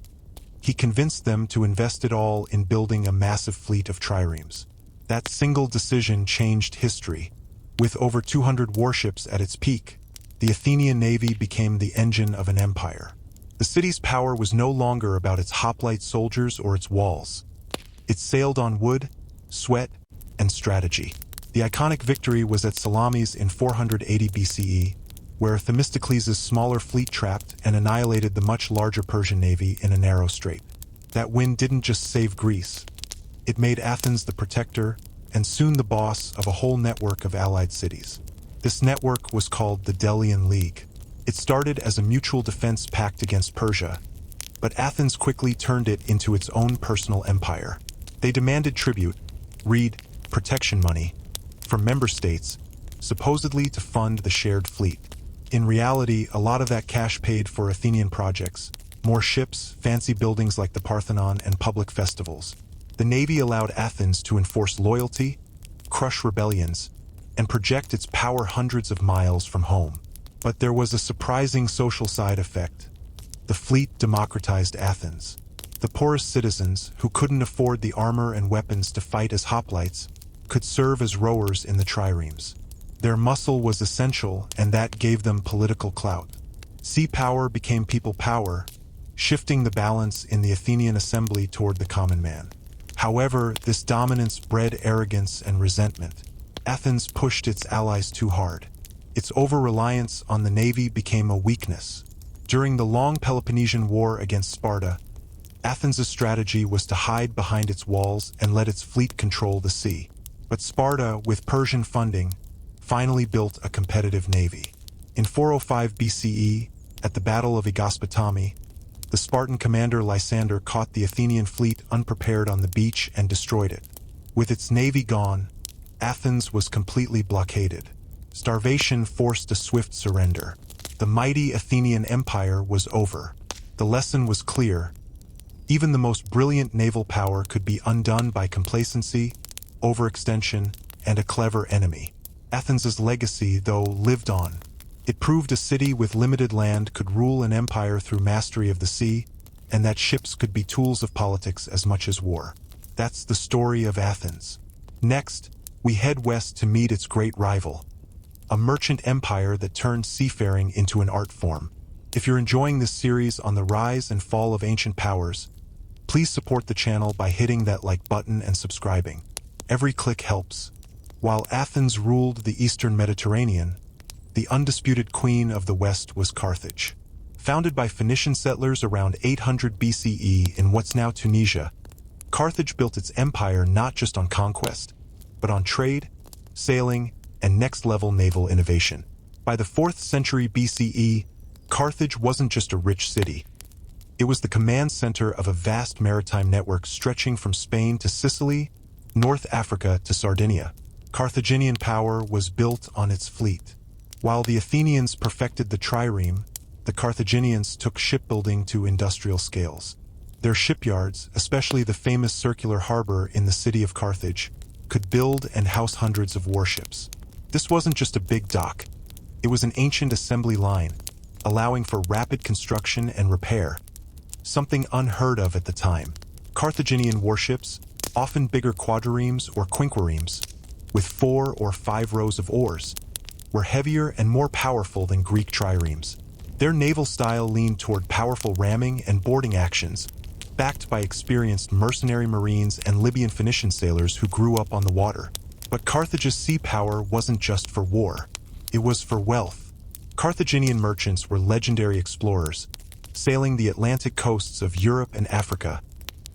he convinced them to invest it all in building a massive fleet of triremes. That single decision changed history. With over 200 warships at its peak, the Athenian navy became the engine of an empire. The city's power was no longer about its hoplite soldiers or its walls. It sailed on wood, sweat, and strategy. The iconic victory was at Salamis in 480 BCE, where Themistocles' smaller fleet trapped and annihilated the much larger Persian navy in a narrow strait. That win didn't just save Greece. It made Athens the protector and soon the boss of a whole network of allied cities. This network was called the Delian League. It started as a mutual defense pact against Persia, but Athens quickly turned it into its own personal empire. They demanded tribute, read, protection money, from member states, supposedly to fund the shared fleet. In reality, a lot of that cash paid for Athenian projects, more ships, fancy buildings like the Parthenon, and public festivals. The navy allowed Athens to enforce loyalty, crush rebellions, and project its power hundreds of miles from home. But there was a surprising social side effect. The fleet democratized Athens. The poorest citizens, who couldn't afford the armor and weapons to fight as hoplites, could serve as rowers in the triremes. Their muscle was essential, and that gave them political clout. Sea power became people power, shifting the balance in the Athenian assembly toward the common man. However, this dominance bred arrogance and resentment. Athens pushed its allies too hard. Its over-reliance on the navy became a weakness. During the long Peloponnesian War against Sparta, Athens' strategy was to hide behind its walls and let its fleet control the sea. But Sparta, with Persian funding, finally built a competitive navy. In 405 BCE, at the Battle of Aegospotami, the Spartan commander Lysander caught the Athenian fleet unprepared on the beach and destroyed it. With its navy gone, Athens was completely blockaded. Starvation forced a swift surrender. The mighty Athenian Empire was over. The lesson was clear. Even the most brilliant naval power could be undone by complacency, overextension, and a clever enemy. Athens' legacy, though, lived on. It proved a city with limited land could rule an empire through mastery of the sea, and that ships could be tools of politics as much as war. That's the story of Athens. Next, we head west to meet its great rival, a merchant empire that turned seafaring into an art form. If you're enjoying this series on the rise and fall of ancient powers, please support the channel by hitting that like button and subscribing. Every click helps. While Athens ruled the eastern Mediterranean, the undisputed queen of the West was Carthage. Founded by Phoenician settlers around 800 BCE in what's now Tunisia, Carthage built its empire not just on conquest, but on trade, sailing, and next-level naval innovation. By the 4th century BCE, Carthage wasn't just a rich city. It was the command center of a vast maritime network stretching from Spain to Sicily, North Africa to Sardinia. Carthaginian power was built on its fleet. While the Athenians perfected the trireme, the Carthaginians took shipbuilding to industrial scales. Their shipyards, especially the famous circular harbor in the city of Carthage, could build and house hundreds of warships. This wasn't just a big dock. It was an ancient assembly line, allowing for rapid construction and repair, something unheard of at the time. Carthaginian warships, often bigger quadriremes or quinquiremes, with 4 or 5 rows of oars, were heavier and more powerful than Greek triremes. Their naval style leaned toward powerful ramming and boarding actions, backed by experienced mercenary marines and Libyan Phoenician sailors who grew up on the water. But Carthage's sea power wasn't just for war. It was for wealth. Carthaginian merchants were legendary explorers, sailing the Atlantic coasts of Europe and Africa,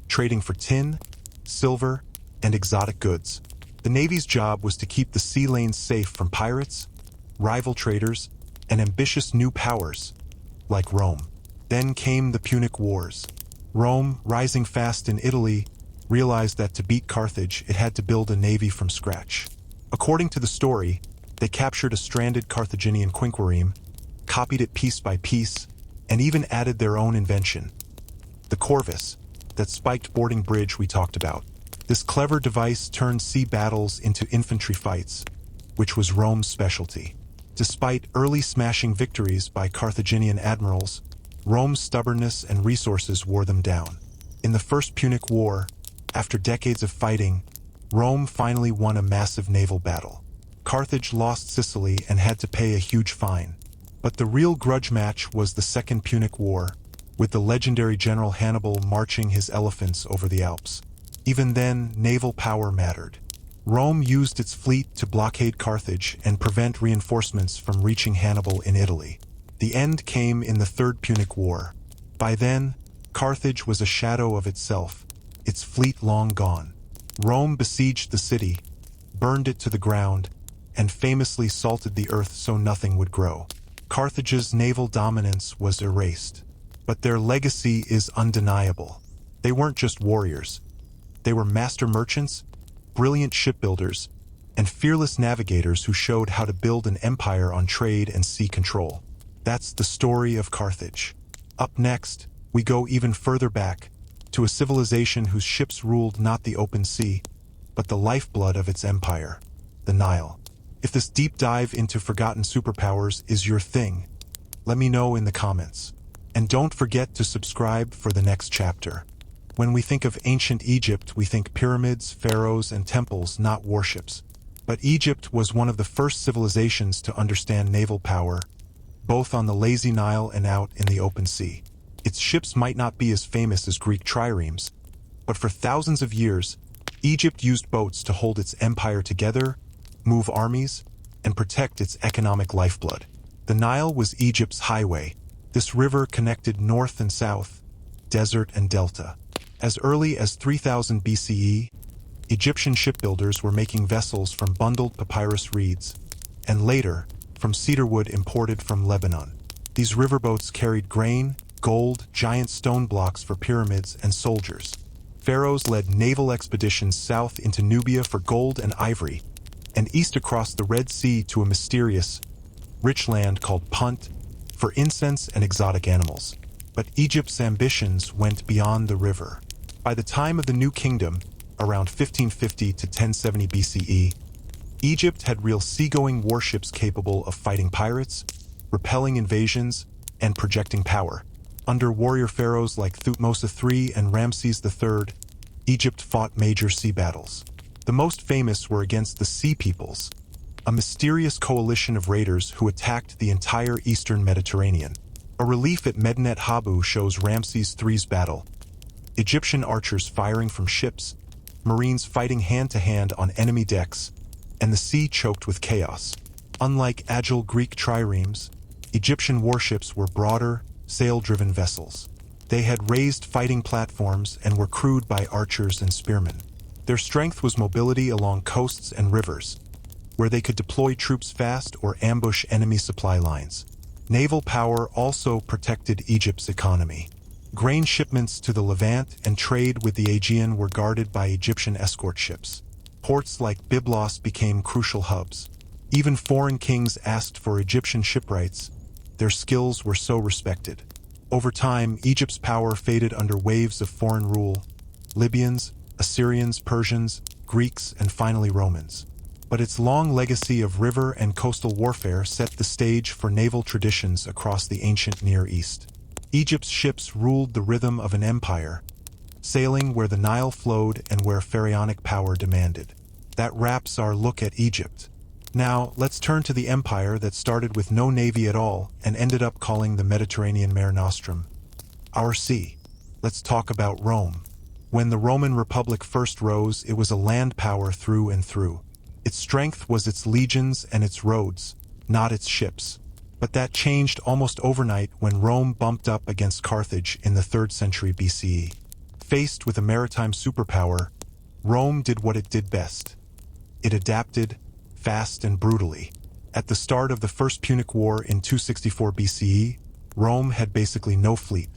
trading for tin, silver, and exotic goods. The Navy's job was to keep the sea lanes safe from pirates, rival traders, and ambitious new powers, like Rome. Then came the Punic Wars. Rome, rising fast in Italy, realized that to beat Carthage, it had to build a navy from scratch. According to the story, they captured a stranded Carthaginian quinquireme, copied it piece by piece, and even added their own invention, the corvus, that spiked boarding bridge we talked about. This clever device turned sea battles into infantry fights, which was Rome's specialty. Despite early smashing victories by Carthaginian admirals, Rome's stubbornness and resources wore them down. In the First Punic War, after decades of fighting, Rome finally won a massive naval battle. Carthage lost Sicily and had to pay a huge fine. But the real grudge match was the Second Punic War, with the legendary General Hannibal marching his elephants over the Alps. Even then, naval power mattered. Rome used its fleet to blockade Carthage and prevent reinforcements from reaching Hannibal in Italy. The end came in the Third Punic War. By then, Carthage was a shadow of itself, its fleet long gone. Rome besieged the city, burned it to the ground, and famously salted the earth so nothing would grow. Carthage's naval dominance was erased, but their legacy is undeniable. They weren't just warriors. They were master merchants, brilliant shipbuilders, and fearless navigators who showed how to build an empire on trade and sea control. That's the story of Carthage. Up next, we go even further back, to a civilization whose ships ruled not the open sea, but the lifeblood of its empire, the Nile. If this deep dive into forgotten superpowers is your thing, let me know in the comments. And don't forget to subscribe for the next chapter. When we think of ancient Egypt, we think pyramids, pharaohs, and temples, not warships. But Egypt was one of the first civilizations to understand naval power, both on the lazy Nile and out in the open sea. Its ships might not be as famous as Greek triremes, but for thousands of years, Egypt used boats to hold its empire together, move armies, and protect its economic lifeblood. The Nile was Egypt's highway. This river connected north and south, desert and delta. As early as 3000 BCE, Egyptian shipbuilders were making vessels from bundled papyrus reeds, and later, from cedar wood imported from Lebanon. These riverboats carried grain, gold, giant stone blocks for pyramids and soldiers. Pharaohs led naval expeditions south into Nubia for gold and ivory, and east across the Red Sea to a mysterious, rich land called Punt for incense and exotic animals. But Egypt's ambitions went beyond the river. By the time of the New Kingdom, around 1550 to 1070 BCE, Egypt had real seagoing warships capable of fighting pirates, repelling invasions, and projecting power. Under warrior pharaohs like Thutmose III and Ramses III, Egypt fought major sea battles. The most famous were against the Sea Peoples, a mysterious coalition of raiders who attacked the entire eastern Mediterranean. A relief at Medinet Habu shows Ramses III's battle, Egyptian archers firing from ships, marines fighting hand-to-hand on enemy decks, and the sea choked with chaos. Unlike agile Greek triremes, Egyptian warships were broader, sail-driven vessels. They had raised fighting platforms and were crewed by archers and spearmen. Their strength was mobility along coasts and rivers, where they could deploy troops fast or ambush enemy supply lines. Naval power also protected Egypt's economy. Grain shipments to the Levant and trade with the Aegean were guarded by Egyptian escort ships. Ports like Byblos became crucial hubs. Even foreign kings asked for Egyptian shipwrights. Their skills were so respected. Over time, Egypt's power faded under waves of foreign rule: Libyans, Assyrians, Persians, Greeks, and finally Romans. But its long legacy of river and coastal warfare set the stage for naval traditions across the ancient Near East. Egypt's ships ruled the rhythm of an empire, sailing where the Nile flowed and where pharaonic power demanded. That wraps our look at Egypt. Now, let's turn to the empire that started with no navy at all and ended up calling the Mediterranean Mare Nostrum our sea. Let's talk about Rome. When the Roman Republic first rose, it was a land power through and through. Its strength was its legions and its roads, not its ships. But that changed almost overnight when Rome bumped up against Carthage in the 3rd century BCE. Faced with a maritime superpower, Rome did what it did best. It adapted, fast and brutally. At the start of the First Punic War in 264 BCE, Rome had basically no fleet.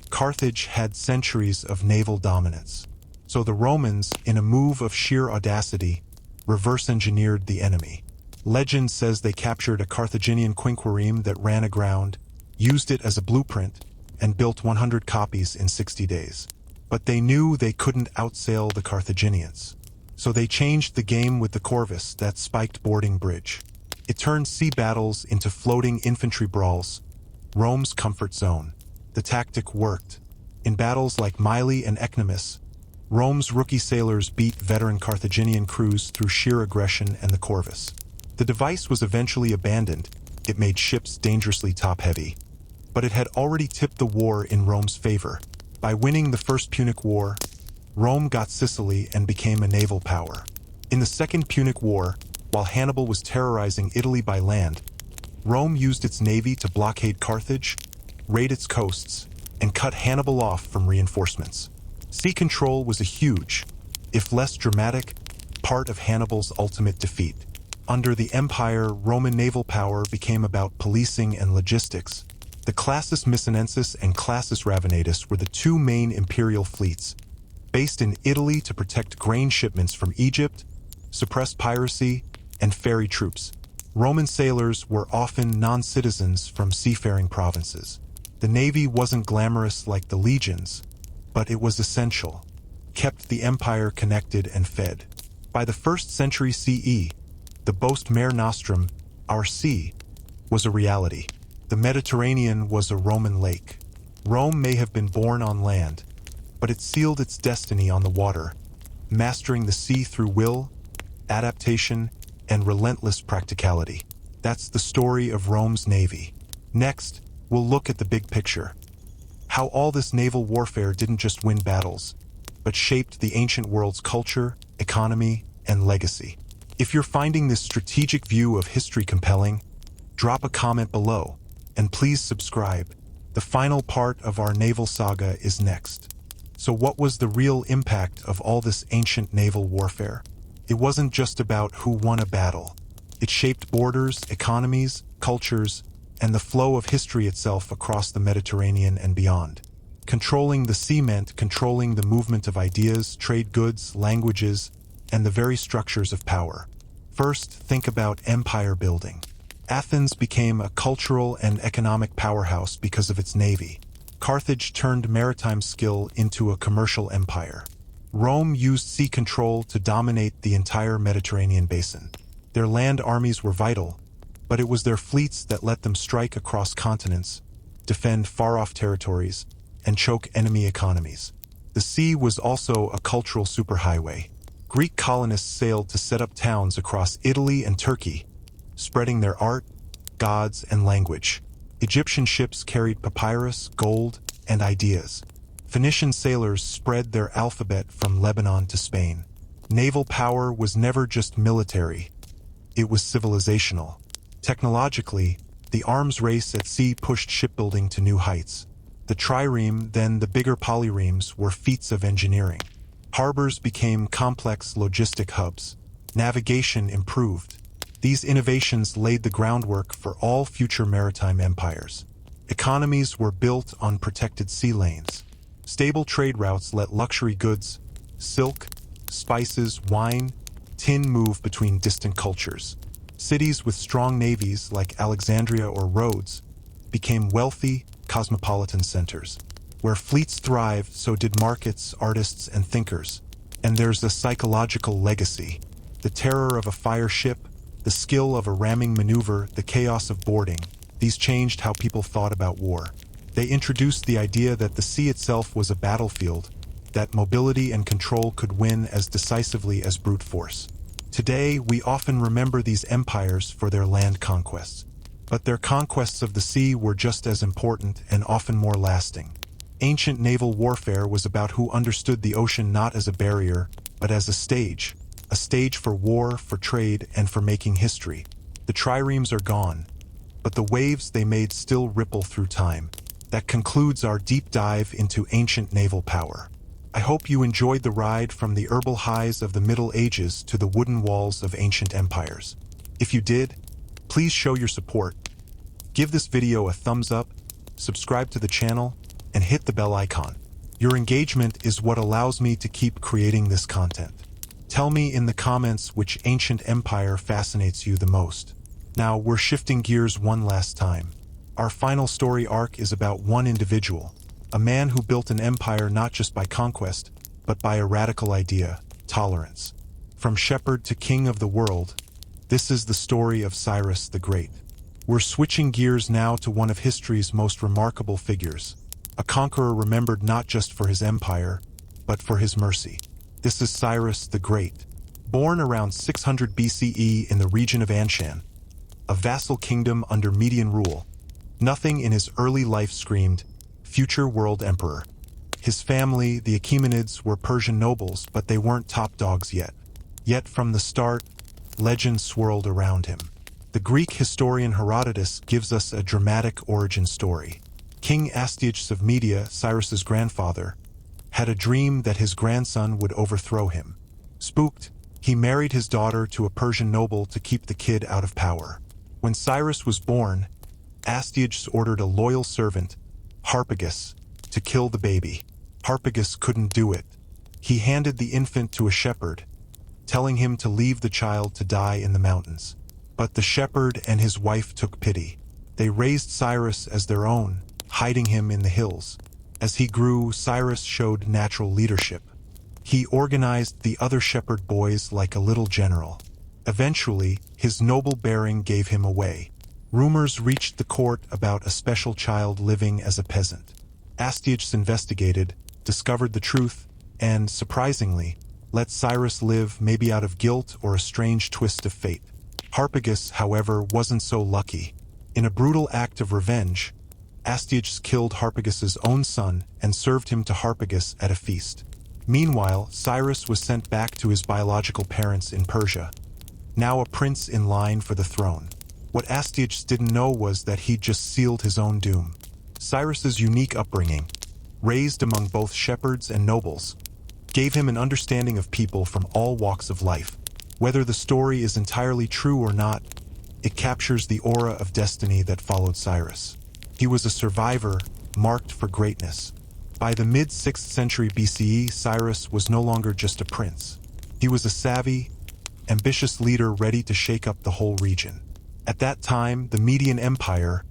Carthage had centuries of naval dominance. So the Romans, in a move of sheer audacity, reverse-engineered the enemy. Legend says they captured a Carthaginian quinquereme that ran aground, used it as a blueprint, and built 100 copies in 60 days. But they knew they couldn't outsail the Carthaginians. So they changed the game with the corvus, that spiked boarding bridge. It turned sea battles into floating infantry brawls, Rome's comfort zone. The tactic worked. In battles like Mylae and Ecnomus, Rome's rookie sailors beat veteran Carthaginian crews through sheer aggression and the corvus. The device was eventually abandoned. It made ships dangerously top-heavy. But it had already tipped the war in Rome's favor. By winning the First Punic War, Rome got Sicily and became a naval power. In the Second Punic War, while Hannibal was terrorizing Italy by land, Rome used its navy to blockade Carthage, raid its coasts, and cut Hannibal off from reinforcements. Sea control was a huge, if less dramatic, part of Hannibal's ultimate defeat. Under the empire, Roman naval power became about policing and logistics. The Classis Missinensis and Classis Ravenatus were the two main imperial fleets, based in Italy to protect grain shipments from Egypt, suppress piracy, and ferry troops. Roman sailors were often non-citizens from seafaring provinces. The navy wasn't glamorous like the legions, but it was essential, kept the empire connected and fed. By the 1st century CE, the boast Mare Nostrum, our sea, was a reality. The Mediterranean was a Roman lake. Rome may have been born on land, but it sealed its destiny on the water, mastering the sea through will, adaptation, and relentless practicality. That's the story of Rome's navy. Next, we'll look at the big picture. How all this naval warfare didn't just win battles, but shaped the ancient world's culture, economy, and legacy. If you're finding this strategic view of history compelling, drop a comment below, and please subscribe. The final part of our naval saga is next. So what was the real impact of all this ancient naval warfare? It wasn't just about who won a battle. It shaped borders, economies, cultures, and the flow of history itself across the Mediterranean and beyond. Controlling the sea meant controlling the movement of ideas, trade goods, languages, and the very structures of power. First, think about empire building. Athens became a cultural and economic powerhouse because of its navy. Carthage turned maritime skill into a commercial empire. Rome used sea control to dominate the entire Mediterranean basin. Their land armies were vital, but it was their fleets that let them strike across continents, defend far-off territories, and choke enemy economies. The sea was also a cultural superhighway. Greek colonists sailed to set up towns across Italy and Turkey, spreading their art, gods, and language. Egyptian ships carried papyrus, gold, and ideas. Phoenician sailors spread their alphabet from Lebanon to Spain. Naval power was never just military. It was civilizational. Technologically, the arms race at sea pushed shipbuilding to new heights. The trireme, then the bigger polyremes, were feats of engineering. Harbors became complex logistic hubs. Navigation improved. These innovations laid the groundwork for all future maritime empires. Economies were built on protected sea lanes. Stable trade routes let luxury goods, silk, spices, wine, tin move between distant cultures. Cities with strong navies like Alexandria or Rhodes became wealthy, cosmopolitan centers. Where fleets thrived, so did markets, artists, and thinkers. And there's the psychological legacy. The terror of a fire ship, the skill of a ramming maneuver, the chaos of boarding. These changed how people thought about war. They introduced the idea that the sea itself was a battlefield, that mobility and control could win as decisively as brute force. Today, we often remember these empires for their land conquests. But their conquests of the sea were just as important and often more lasting. Ancient naval warfare was about who understood the ocean not as a barrier, but as a stage for war, for trade, and for making history. The triremes are gone, but the waves they made still ripple through time. That concludes our deep dive into ancient naval power. I hope you enjoyed the ride from the herbal highs of the Middle Ages to the wooden walls of ancient empires. If you did, please show your support. Give this video a thumbs up, subscribe to the channel, and hit the bell icon. Your engagement is what allows me to keep creating this content. Tell me in the comments which ancient empire fascinates you the most. Now we're shifting gears one last time. Our final story arc is about one individual, a man who built an empire not just by conquest, but by a radical idea, tolerance. From shepherd to king of the world, this is the story of Cyrus the Great. We're switching gears now to one of history's most remarkable figures, a conqueror remembered not just for his empire, but for his mercy. This is Cyrus the Great, born around 600 BCE in the region of Anshan, a vassal kingdom under Median rule. Nothing in his early life screamed, future world emperor. His family, the Achaemenids, were Persian nobles, but they weren't top dogs yet. Yet from the start, legend swirled around him. The Greek historian Herodotus gives us a dramatic origin story. King Astyages of Media, Cyrus's grandfather, had a dream that his grandson would overthrow him. Spooked, he married his daughter to a Persian noble to keep the kid out of power. When Cyrus was born, Astyages ordered a loyal servant, Harpagus, to kill the baby. Harpagus couldn't do it. He handed the infant to a shepherd, telling him to leave the child to die in the mountains. But the shepherd and his wife took pity. They raised Cyrus as their own, hiding him in the hills. As he grew, Cyrus showed natural leadership. He organized the other shepherd boys like a little general. Eventually, his noble bearing gave him away. Rumors reached the court about a special child living as a peasant. Astyages investigated, discovered the truth, and, surprisingly, let Cyrus live, maybe out of guilt or a strange twist of fate. Harpagus, however, wasn't so lucky. In a brutal act of revenge, Astyages killed Harpagus's own son and served him to Harpagus at a feast. Meanwhile, Cyrus was sent back to his biological parents in Persia, now a prince in line for the throne. What Astyages didn't know was that he'd just sealed his own doom. Cyrus's unique upbringing, raised among both shepherds and nobles, gave him an understanding of people from all walks of life. Whether the story is entirely true or not, it captures the aura of destiny that followed Cyrus. He was a survivor, marked for greatness. By the mid-6th century BCE, Cyrus was no longer just a prince. He was a savvy, ambitious leader ready to shake up the whole region. At that time, the Median Empire,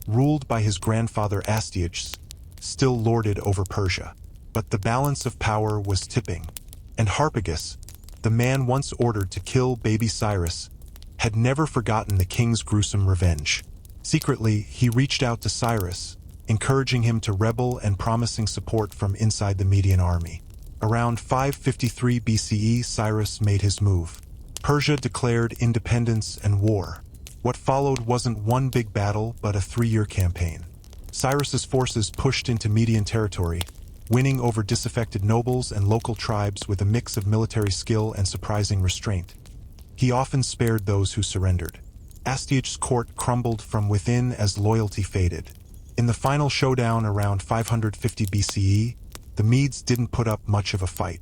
ruled by his grandfather Astyages, still lorded over Persia. But the balance of power was tipping, and Harpagus, the man once ordered to kill baby Cyrus, had never forgotten the king's gruesome revenge. Secretly, he reached out to Cyrus, encouraging him to rebel and promising support from inside the Median army. Around 553 BCE, Cyrus made his move. Persia declared independence and war. What followed wasn't one big battle, but a 3-year campaign. Cyrus's forces pushed into Median territory, winning over disaffected nobles and local tribes with a mix of military skill and surprising restraint. He often spared those who surrendered. Astyages' court crumbled from within as loyalty faded. In the final showdown around 550 BCE, the Medes didn't put up much of a fight.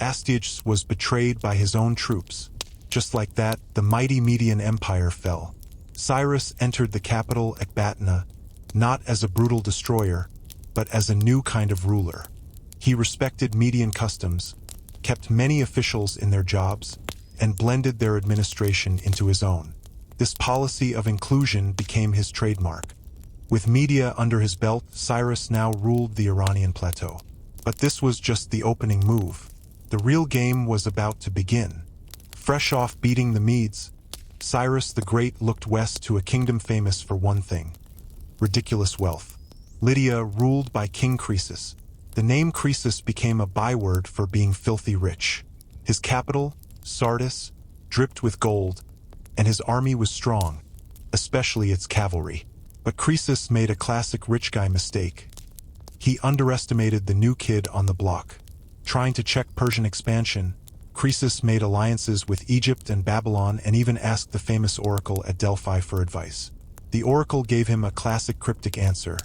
Astyages was betrayed by his own troops, Just like that, the mighty Median Empire fell. Cyrus entered the capital Ecbatana, not as a brutal destroyer, but as a new kind of ruler. He respected Median customs, kept many officials in their jobs, and blended their administration into his own. This policy of inclusion became his trademark. With Media under his belt, Cyrus now ruled the Iranian plateau. But this was just the opening move. The real game was about to begin. Fresh off beating the Medes, Cyrus the Great looked west to a kingdom famous for one thing: ridiculous wealth. Lydia ruled by King Croesus. The name Croesus became a byword for being filthy rich. His capital, Sardis, dripped with gold, and his army was strong, especially its cavalry. But Croesus made a classic rich guy mistake. He underestimated the new kid on the block. Trying to check Persian expansion, Croesus made alliances with Egypt and Babylon and even asked the famous oracle at Delphi for advice. The oracle gave him a classic cryptic answer.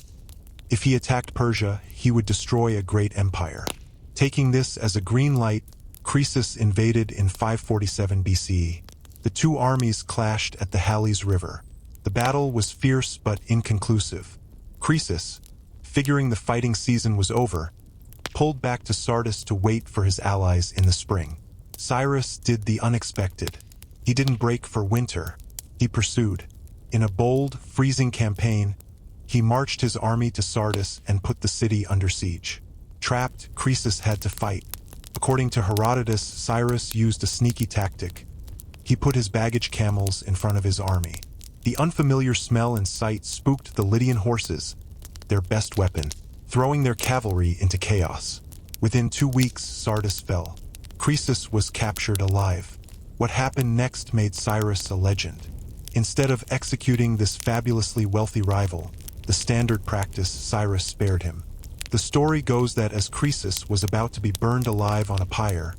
If he attacked Persia, he would destroy a great empire. Taking this as a green light, Croesus invaded in 547 BCE. The two armies clashed at the Halys River. The battle was fierce but inconclusive. Croesus, figuring the fighting season was over, pulled back to Sardis to wait for his allies in the spring. Cyrus did the unexpected. He didn't break for winter. He pursued. In a bold, freezing campaign, he marched his army to Sardis and put the city under siege. Trapped, Croesus had to fight. According to Herodotus, Cyrus used a sneaky tactic. He put his baggage camels in front of his army. The unfamiliar smell and sight spooked the Lydian horses, their best weapon, throwing their cavalry into chaos. Within 2 weeks, Sardis fell. Croesus was captured alive. What happened next made Cyrus a legend. Instead of executing this fabulously wealthy rival, the standard practice, Cyrus spared him. The story goes that as Croesus was about to be burned alive on a pyre,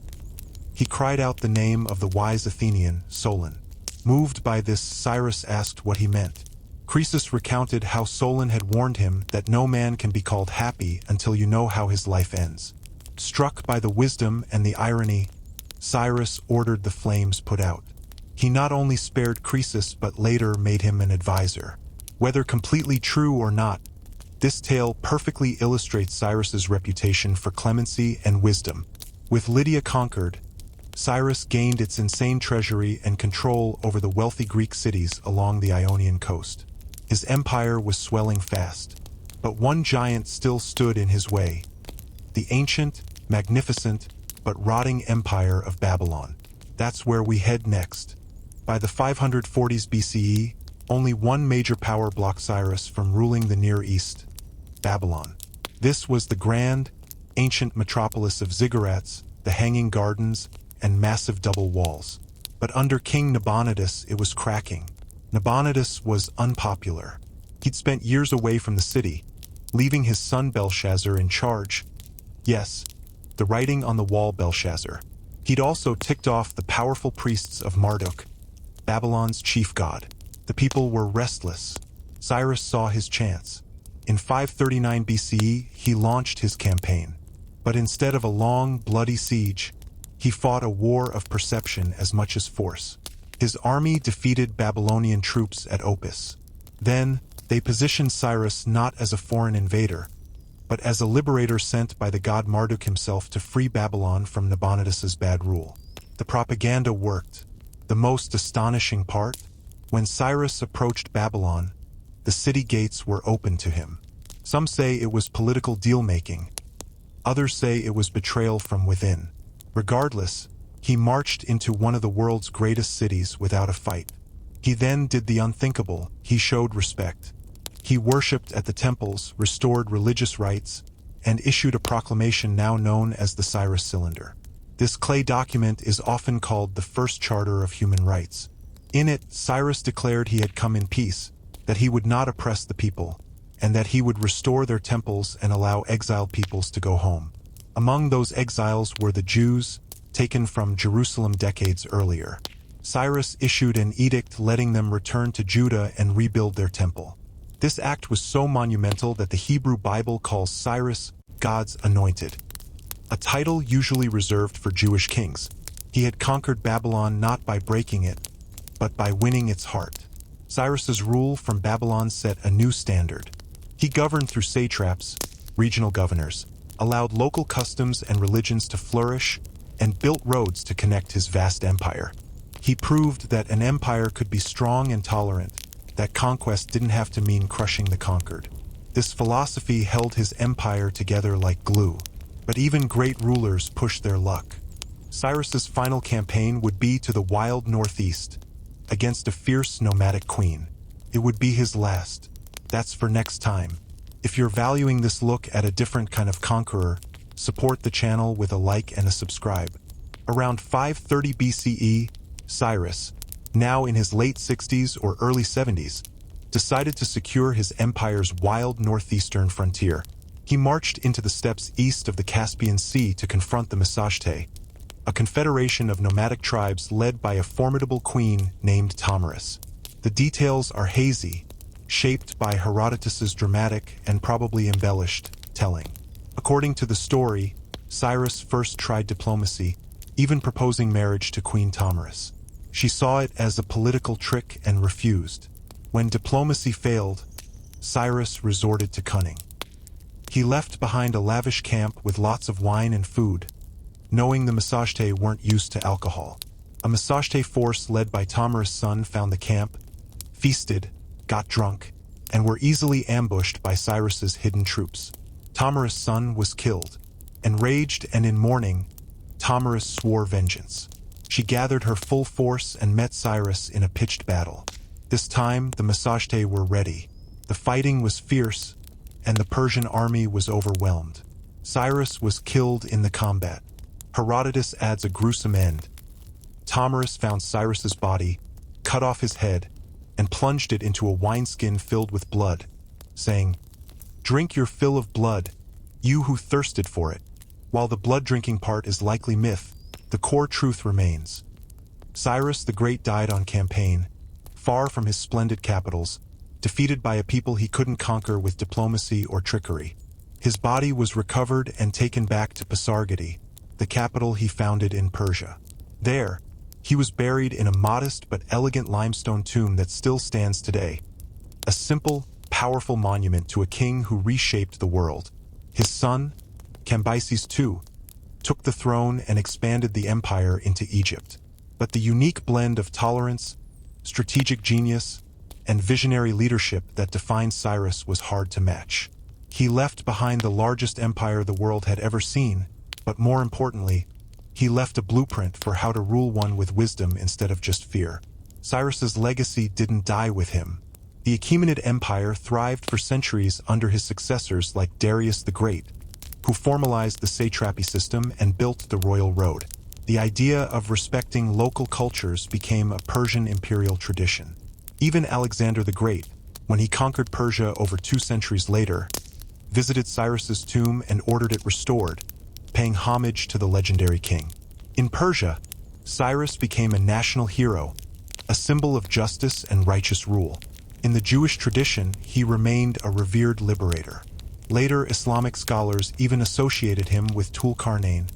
he cried out the name of the wise Athenian, Solon. Moved by this, Cyrus asked what he meant. Croesus recounted how Solon had warned him that no man can be called happy until you know how his life ends. Struck by the wisdom and the irony, Cyrus ordered the flames put out. He not only spared Croesus but later made him an advisor. Whether completely true or not, this tale perfectly illustrates Cyrus's reputation for clemency and wisdom. With Lydia conquered, Cyrus gained its insane treasury and control over the wealthy Greek cities along the Ionian coast. His empire was swelling fast, but one giant still stood in his way: the ancient, magnificent, but rotting empire of Babylon. That's where we head next. By the 540s BCE, only one major power blocked Cyrus from ruling the Near East: Babylon. This was the grand, ancient metropolis of ziggurats, the hanging gardens, and massive double walls. But under King Nabonidus, it was cracking. Nabonidus was unpopular. He'd spent years away from the city, leaving his son Belshazzar in charge. Yes, the writing on the wall, Belshazzar. He'd also ticked off the powerful priests of Marduk, Babylon's chief god. The people were restless. Cyrus saw his chance. In 539 BCE, he launched his campaign. But instead of a long, bloody siege, he fought a war of perception as much as force. His army defeated Babylonian troops at Opis. Then, they positioned Cyrus not as a foreign invader, but as a liberator sent by the god Marduk himself to free Babylon from Nabonidus's bad rule. The propaganda worked. The most astonishing part? When Cyrus approached Babylon, the city gates were open to him. Some say it was political deal-making. Others say it was betrayal from within. Regardless, he marched into one of the world's greatest cities without a fight. He then did the unthinkable. He showed respect. He worshipped at the temples, restored religious rights, and issued a proclamation now known as the Cyrus Cylinder. This clay document is often called the First Charter of Human Rights. In it, Cyrus declared he had come in peace, that he would not oppress the people, and that he would restore their temples and allow exiled peoples to go home. Among those exiles were the Jews, taken from Jerusalem decades earlier. Cyrus issued an edict letting them return to Judah and rebuild their temple. This act was so monumental that the Hebrew Bible calls Cyrus God's anointed, a title usually reserved for Jewish kings. He had conquered Babylon not by breaking it, but by winning its heart. Cyrus's rule from Babylon set a new standard. He governed through satraps, regional governors, allowed local customs and religions to flourish, and built roads to connect his vast empire. He proved that an empire could be strong and tolerant, that conquest didn't have to mean crushing the conquered. This philosophy held his empire together like glue, but even great rulers pushed their luck. Cyrus's final campaign would be to the wild northeast, against a fierce nomadic queen. It would be his last. That's for next time. If you're valuing this look at a different kind of conqueror, support the channel with a like and a subscribe. Around 530 BCE, Cyrus, now in his late 60s or early 70s, decided to secure his empire's wild northeastern frontier. He marched into the steppes east of the Caspian Sea to confront the Misashte, a confederation of nomadic tribes led by a formidable queen named Tamaris. The details are hazy, shaped by Herodotus's dramatic and probably embellished telling. According to the story, Cyrus first tried diplomacy, even proposing marriage to Queen Tamaris. She saw it as a political trick and refused. When diplomacy failed, Cyrus resorted to cunning. He left behind a lavish camp with lots of wine and food, knowing the Misashte weren't used to alcohol. A Misashte force led by Tamaris' son found the camp, feasted, got drunk, and were easily ambushed by Cyrus's hidden troops. Tamaris' son was killed. Enraged and in mourning, Tamaris swore vengeance. She gathered her full force and met Cyrus in a pitched battle. This time, the Misashte were ready. The fighting was fierce, and the Persian army was overwhelmed. Cyrus was killed in the combat. Herodotus adds a gruesome end. Tamaris found Cyrus's body, cut off his head, and plunged it into a wineskin filled with blood, saying, "Drink your fill of blood, you who thirsted for it." While the blood-drinking part is likely myth, the core truth remains. Cyrus the Great died on campaign, far from his splendid capitals, defeated by a people he couldn't conquer with diplomacy or trickery. His body was recovered and taken back to Pasargadae, the capital he founded in Persia. There, he was buried in a modest but elegant limestone tomb that still stands today. A simple, powerful monument to a king who reshaped the world. His son, Cambyses II, took the throne and expanded the empire into Egypt. But the unique blend of tolerance, strategic genius, and visionary leadership that defined Cyrus was hard to match. He left behind the largest empire the world had ever seen, but more importantly, he left a blueprint for how to rule one with wisdom instead of just fear. Cyrus's legacy didn't die with him. The Achaemenid Empire thrived for centuries under his successors like Darius the Great, who formalized the satrapy system and built the royal road. The idea of respecting local cultures became a Persian imperial tradition. Even Alexander the Great, when he conquered Persia over 2 centuries later, visited Cyrus's tomb and ordered it restored, paying homage to the legendary king. In Persia, Cyrus became a national hero, a symbol of justice and righteous rule. In the Jewish tradition, he remained a revered liberator. Later Islamic scholars even associated him with Tulkarnain,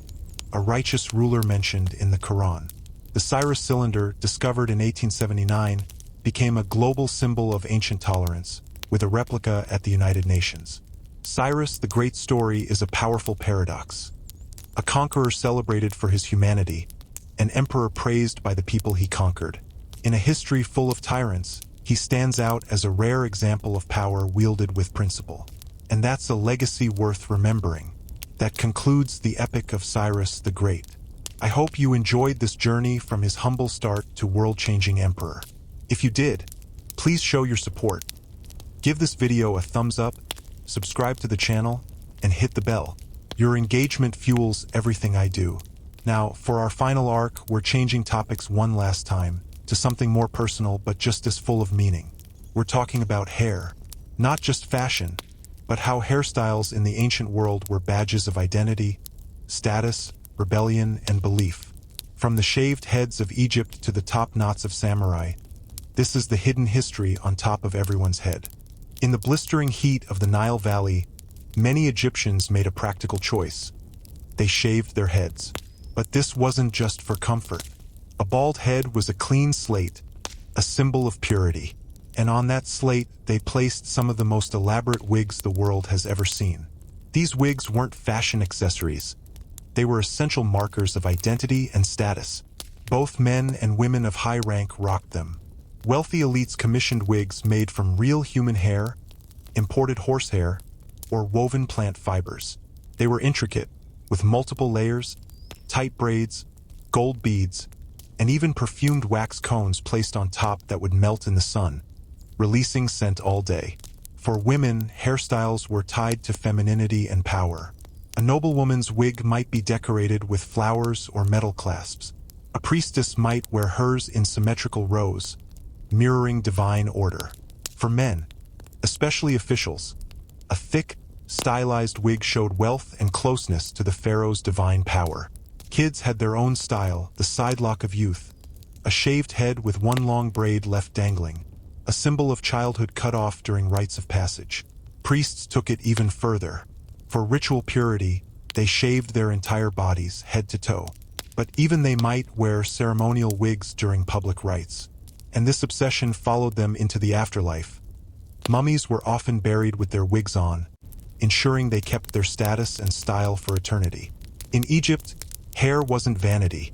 a righteous ruler mentioned in the Quran. The Cyrus cylinder, discovered in 1879, became a global symbol of ancient tolerance, with a replica at the United Nations. Cyrus the Great story is a powerful paradox. A conqueror celebrated for his humanity, an emperor praised by the people he conquered. In a history full of tyrants, he stands out as a rare example of power wielded with principle. And that's a legacy worth remembering. That concludes the epic of Cyrus the Great. I hope you enjoyed this journey from his humble start to world-changing emperor. If you did, please show your support. Give this video a thumbs up, subscribe to the channel, and hit the bell. Your engagement fuels everything I do. Now, for our final arc, we're changing topics one last time to something more personal but just as full of meaning. We're talking about hair. Not just fashion, but how hairstyles in the ancient world were badges of identity, status, rebellion, and belief. From the shaved heads of Egypt to the top knots of samurai, this is the hidden history on top of everyone's head. In the blistering heat of the Nile Valley, many Egyptians made a practical choice. They shaved their heads. But this wasn't just for comfort. A bald head was a clean slate, a symbol of purity. And on that slate, they placed some of the most elaborate wigs the world has ever seen. These wigs weren't fashion accessories. They were essential markers of identity and status. Both men and women of high rank rocked them. Wealthy elites commissioned wigs made from real human hair, imported horsehair, or woven plant fibers. They were intricate, with multiple layers, tight braids, gold beads, and even perfumed wax cones placed on top that would melt in the sun, releasing scent all day. For women, hairstyles were tied to femininity and power. A noblewoman's wig might be decorated with flowers or metal clasps. A priestess might wear hers in symmetrical rows, mirroring divine order. For men, especially officials, a thick, stylized wig showed wealth and closeness to the pharaoh's divine power. Kids had their own style, the sidelock of youth, a shaved head with one long braid left dangling, a symbol of childhood cut off during rites of passage. Priests took it even further. For ritual purity, they shaved their entire bodies, head to toe. But even they might wear ceremonial wigs during public rites. And this obsession followed them into the afterlife. Mummies were often buried with their wigs on, ensuring they kept their status and style for eternity. In Egypt, hair wasn't vanity.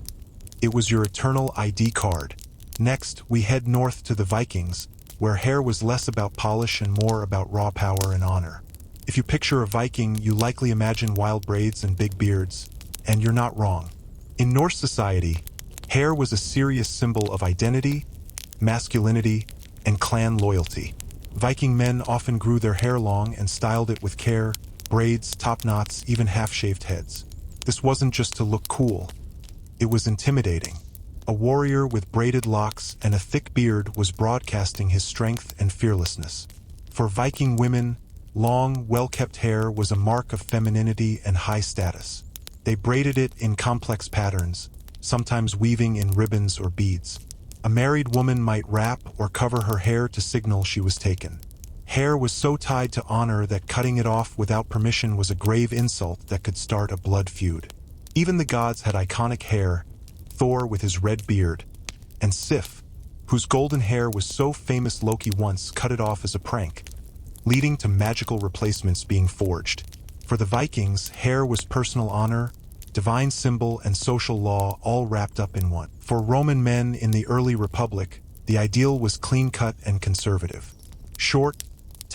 It was your eternal ID card. Next, we head north to the Vikings, where hair was less about polish and more about raw power and honor. If you picture a Viking, you likely imagine wild braids and big beards, and you're not wrong. In Norse society, hair was a serious symbol of identity, masculinity, and clan loyalty. Viking men often grew their hair long and styled it with care, braids, top knots, even half-shaved heads. This wasn't just to look cool. It was intimidating. A warrior with braided locks and a thick beard was broadcasting his strength and fearlessness. For Viking women, long, well-kept hair was a mark of femininity and high status. They braided it in complex patterns, sometimes weaving in ribbons or beads. A married woman might wrap or cover her hair to signal she was taken. Hair was so tied to honor that cutting it off without permission was a grave insult that could start a blood feud. Even the gods had iconic hair, Thor with his red beard, and Sif, whose golden hair was so famous Loki once cut it off as a prank, leading to magical replacements being forged. For the Vikings, hair was personal honor, divine symbol, and social law all wrapped up in one. For Roman men in the early Republic, the ideal was clean-cut and conservative. Short,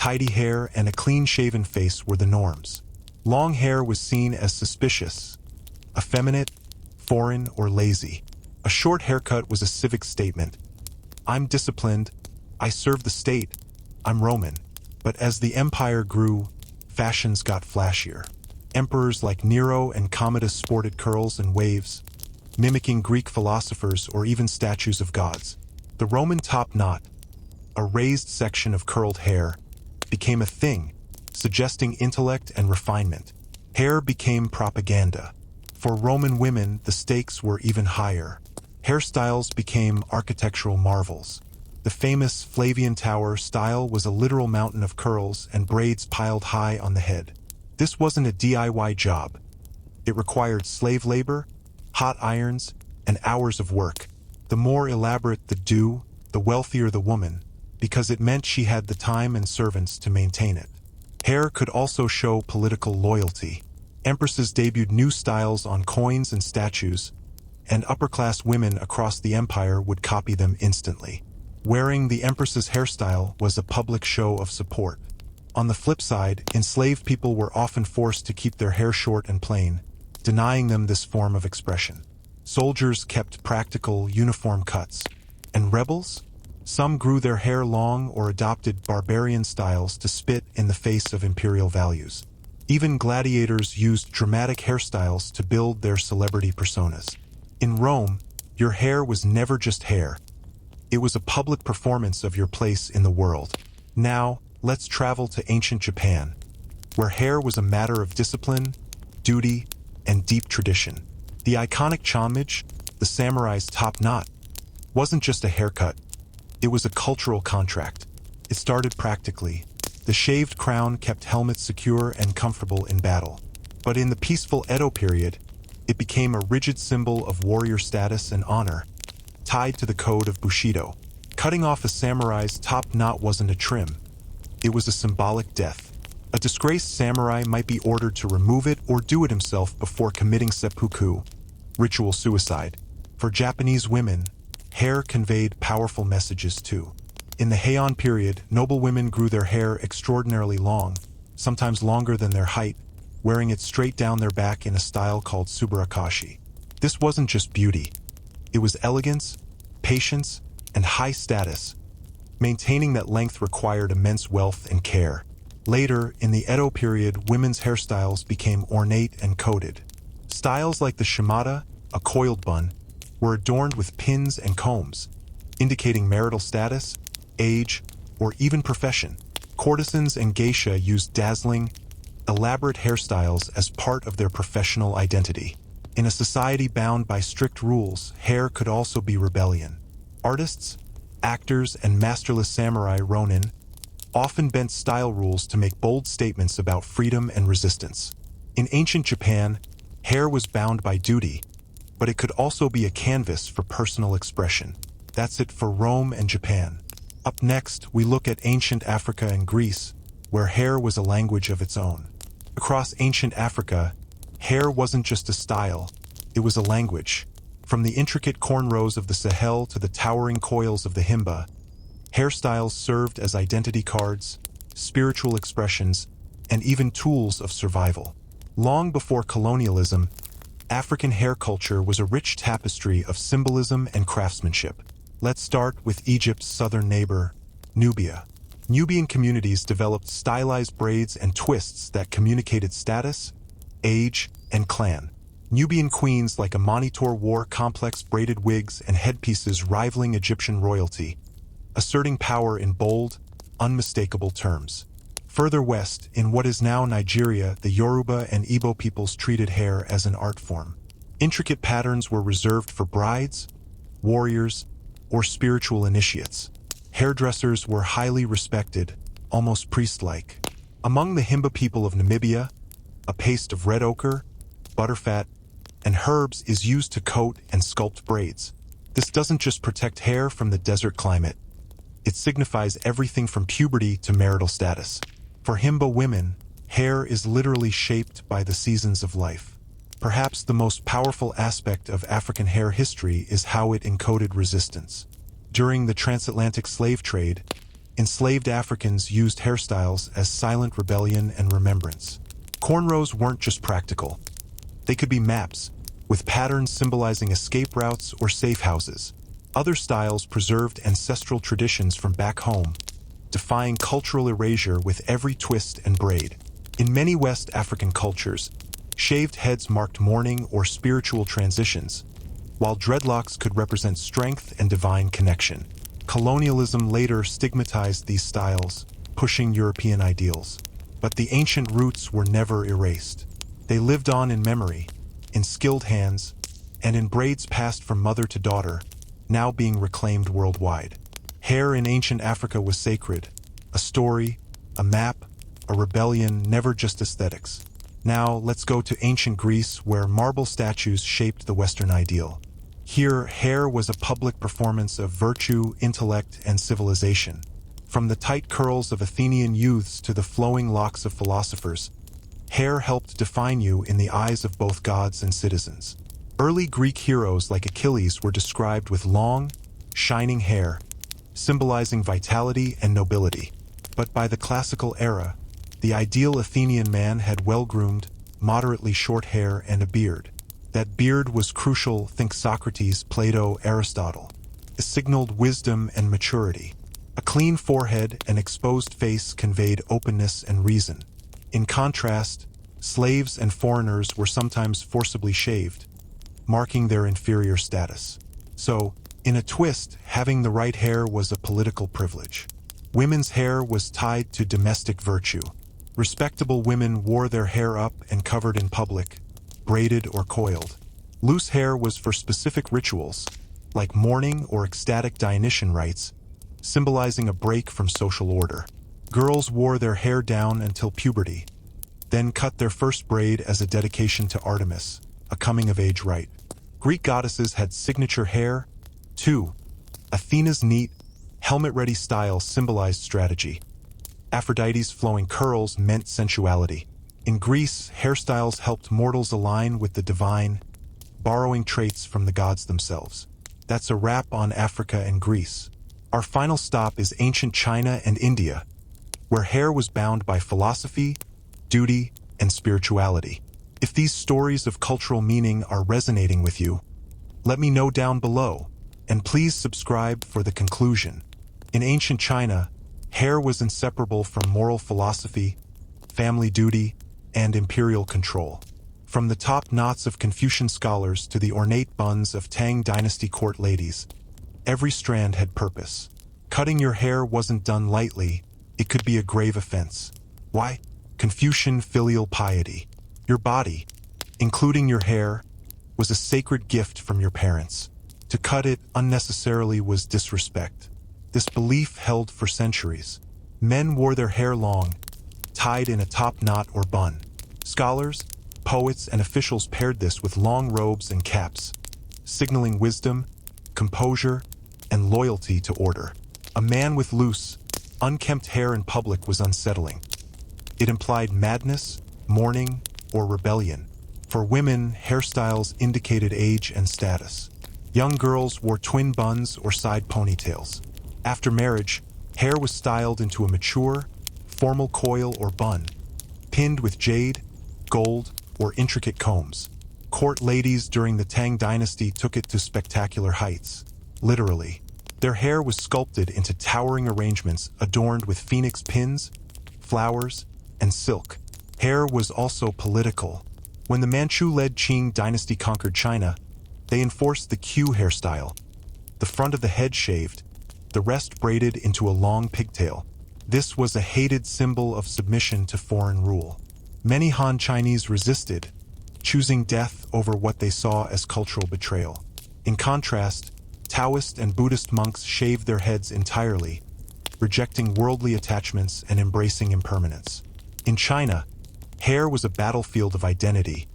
tidy hair and a clean-shaven face were the norms. Long hair was seen as suspicious, effeminate, foreign, or lazy. A short haircut was a civic statement. I'm disciplined, I serve the state, I'm Roman. But as the empire grew, fashions got flashier. Emperors like Nero and Commodus sported curls and waves, mimicking Greek philosophers or even statues of gods. The Roman top knot, a raised section of curled hair, became a thing, suggesting intellect and refinement. Hair became propaganda. For Roman women, the stakes were even higher. Hairstyles became architectural marvels. The famous Flavian Tower style was a literal mountain of curls and braids piled high on the head. This wasn't a DIY job. It required slave labor, hot irons, and hours of work. The more elaborate the do, the wealthier the woman, because it meant she had the time and servants to maintain it. Hair could also show political loyalty. Empresses debuted new styles on coins and statues, and upper-class women across the empire would copy them instantly. Wearing the empress's hairstyle was a public show of support. On the flip side, enslaved people were often forced to keep their hair short and plain, denying them this form of expression. Soldiers kept practical, uniform cuts. And rebels? Some grew their hair long or adopted barbarian styles to spit in the face of imperial values. Even gladiators used dramatic hairstyles to build their celebrity personas. In Rome, your hair was never just hair. It was a public performance of your place in the world. Now, let's travel to ancient Japan, where hair was a matter of discipline, duty, and deep tradition. The iconic chanmage, the samurai's top knot, wasn't just a haircut. It was a cultural contract. It started practically. The shaved crown kept helmets secure and comfortable in battle. But in the peaceful Edo period, It became a rigid symbol of warrior status and honor, tied to the code of Bushido. Cutting off a samurai's top knot wasn't a trim. It was a symbolic death. A disgraced samurai might be ordered to remove it or do it himself before committing seppuku, ritual suicide. For Japanese women, hair conveyed powerful messages too. In the Heian period, noble women grew their hair extraordinarily long, sometimes longer than their height, wearing it straight down their back in a style called subarakashi. This wasn't just beauty. It was elegance, patience, and high status. Maintaining that length required immense wealth and care. Later, in the Edo period, women's hairstyles became ornate and coded. Styles like the shimada, a coiled bun, were adorned with pins and combs, indicating marital status, age, or even profession. Courtesans and geisha used dazzling, elaborate hairstyles as part of their professional identity. In a society bound by strict rules, hair could also be rebellion. Artists, actors, and masterless samurai ronin often bent style rules to make bold statements about freedom and resistance. In ancient Japan, hair was bound by duty, but it could also be a canvas for personal expression. That's it for Rome and Japan. Up next, we look at ancient Africa and Greece, where hair was a language of its own. Across ancient Africa, hair wasn't just a style, it was a language. From the intricate cornrows of the Sahel to the towering coils of the Himba, hairstyles served as identity cards, spiritual expressions, and even tools of survival. Long before colonialism, African hair culture was a rich tapestry of symbolism and craftsmanship. Let's start with Egypt's southern neighbor, Nubia. Nubian communities developed stylized braids and twists that communicated status, age, and clan. Nubian queens like Amanitor wore complex braided wigs and headpieces rivaling Egyptian royalty, asserting power in bold, unmistakable terms. Further west, in what is now Nigeria, the Yoruba and Igbo peoples treated hair as an art form. Intricate patterns were reserved for brides, warriors, or spiritual initiates. Hairdressers were highly respected, almost priest-like. Among the Himba people of Namibia, a paste of red ochre, butterfat, and herbs is used to coat and sculpt braids. This doesn't just protect hair from the desert climate. It signifies everything from puberty to marital status. For Himba women, hair is literally shaped by the seasons of life. Perhaps the most powerful aspect of African hair history is how it encoded resistance. During the transatlantic slave trade, enslaved Africans used hairstyles as silent rebellion and remembrance. Cornrows weren't just practical. They could be maps, with patterns symbolizing escape routes or safe houses. Other styles preserved ancestral traditions from back home, defying cultural erasure with every twist and braid. In many West African cultures, shaved heads marked mourning or spiritual transitions, while dreadlocks could represent strength and divine connection. Colonialism later stigmatized these styles, pushing European ideals. But the ancient roots were never erased. They lived on in memory, in skilled hands, and in braids passed from mother to daughter, now being reclaimed worldwide. Hair in ancient Africa was sacred, a story, a map, a rebellion, never just aesthetics. Now let's go to ancient Greece, where marble statues shaped the Western ideal. Here, hair was a public performance of virtue, intellect, and civilization. From the tight curls of Athenian youths to the flowing locks of philosophers, hair helped define you in the eyes of both gods and citizens. Early Greek heroes like Achilles were described with long, shining hair, symbolizing vitality and nobility. But by the classical era, the ideal Athenian man had well-groomed, moderately short hair and a beard. That beard was crucial, think Socrates, Plato, Aristotle. It signaled wisdom and maturity. A clean forehead and exposed face conveyed openness and reason. In contrast, slaves and foreigners were sometimes forcibly shaved, marking their inferior status. So, in a twist, having the right hair was a political privilege. Women's hair was tied to domestic virtue. Respectable women wore their hair up and covered in public, braided or coiled. Loose hair was for specific rituals, like mourning or ecstatic Dionysian rites, symbolizing a break from social order. Girls wore their hair down until puberty, then cut their first braid as a dedication to Artemis, a coming-of-age rite. Greek goddesses had signature hair, too. Athena's neat, helmet-ready style symbolized strategy. Aphrodite's flowing curls meant sensuality. In Greece, hairstyles helped mortals align with the divine, borrowing traits from the gods themselves. That's a wrap on Africa and Greece. Our final stop is ancient China and India, where hair was bound by philosophy, duty, and spirituality. If these stories of cultural meaning are resonating with you, let me know down below, and please subscribe for the conclusion. In ancient China, hair was inseparable from moral philosophy, family duty, and imperial control. From the top knots of Confucian scholars to the ornate buns of Tang Dynasty court ladies, every strand had purpose. Cutting your hair wasn't done lightly, it could be a grave offense. Why? Confucian filial piety. Your body, including your hair, was a sacred gift from your parents. To cut it unnecessarily was disrespect. This belief held for centuries. Men wore their hair long, tied in a top knot or bun. Scholars, poets, and officials paired this with long robes and caps, signaling wisdom, composure, and loyalty to order. A man with loose, unkempt hair in public was unsettling. It implied madness, mourning, or rebellion. For women, hairstyles indicated age and status. Young girls wore twin buns or side ponytails. After marriage, hair was styled into a mature, formal coil or bun, pinned with jade, gold, or intricate combs. Court ladies during the Tang Dynasty took it to spectacular heights. Literally, their hair was sculpted into towering arrangements adorned with phoenix pins, flowers, and silk. Hair was also political. When the Manchu-led Qing dynasty conquered China, they enforced the Q hairstyle, the front of the head shaved, the rest braided into a long pigtail. This was a hated symbol of submission to foreign rule. Many Han Chinese resisted, choosing death over what they saw as cultural betrayal. In contrast, Taoist and Buddhist monks shaved their heads entirely, rejecting worldly attachments and embracing impermanence. In China, hair was a battlefield of identity,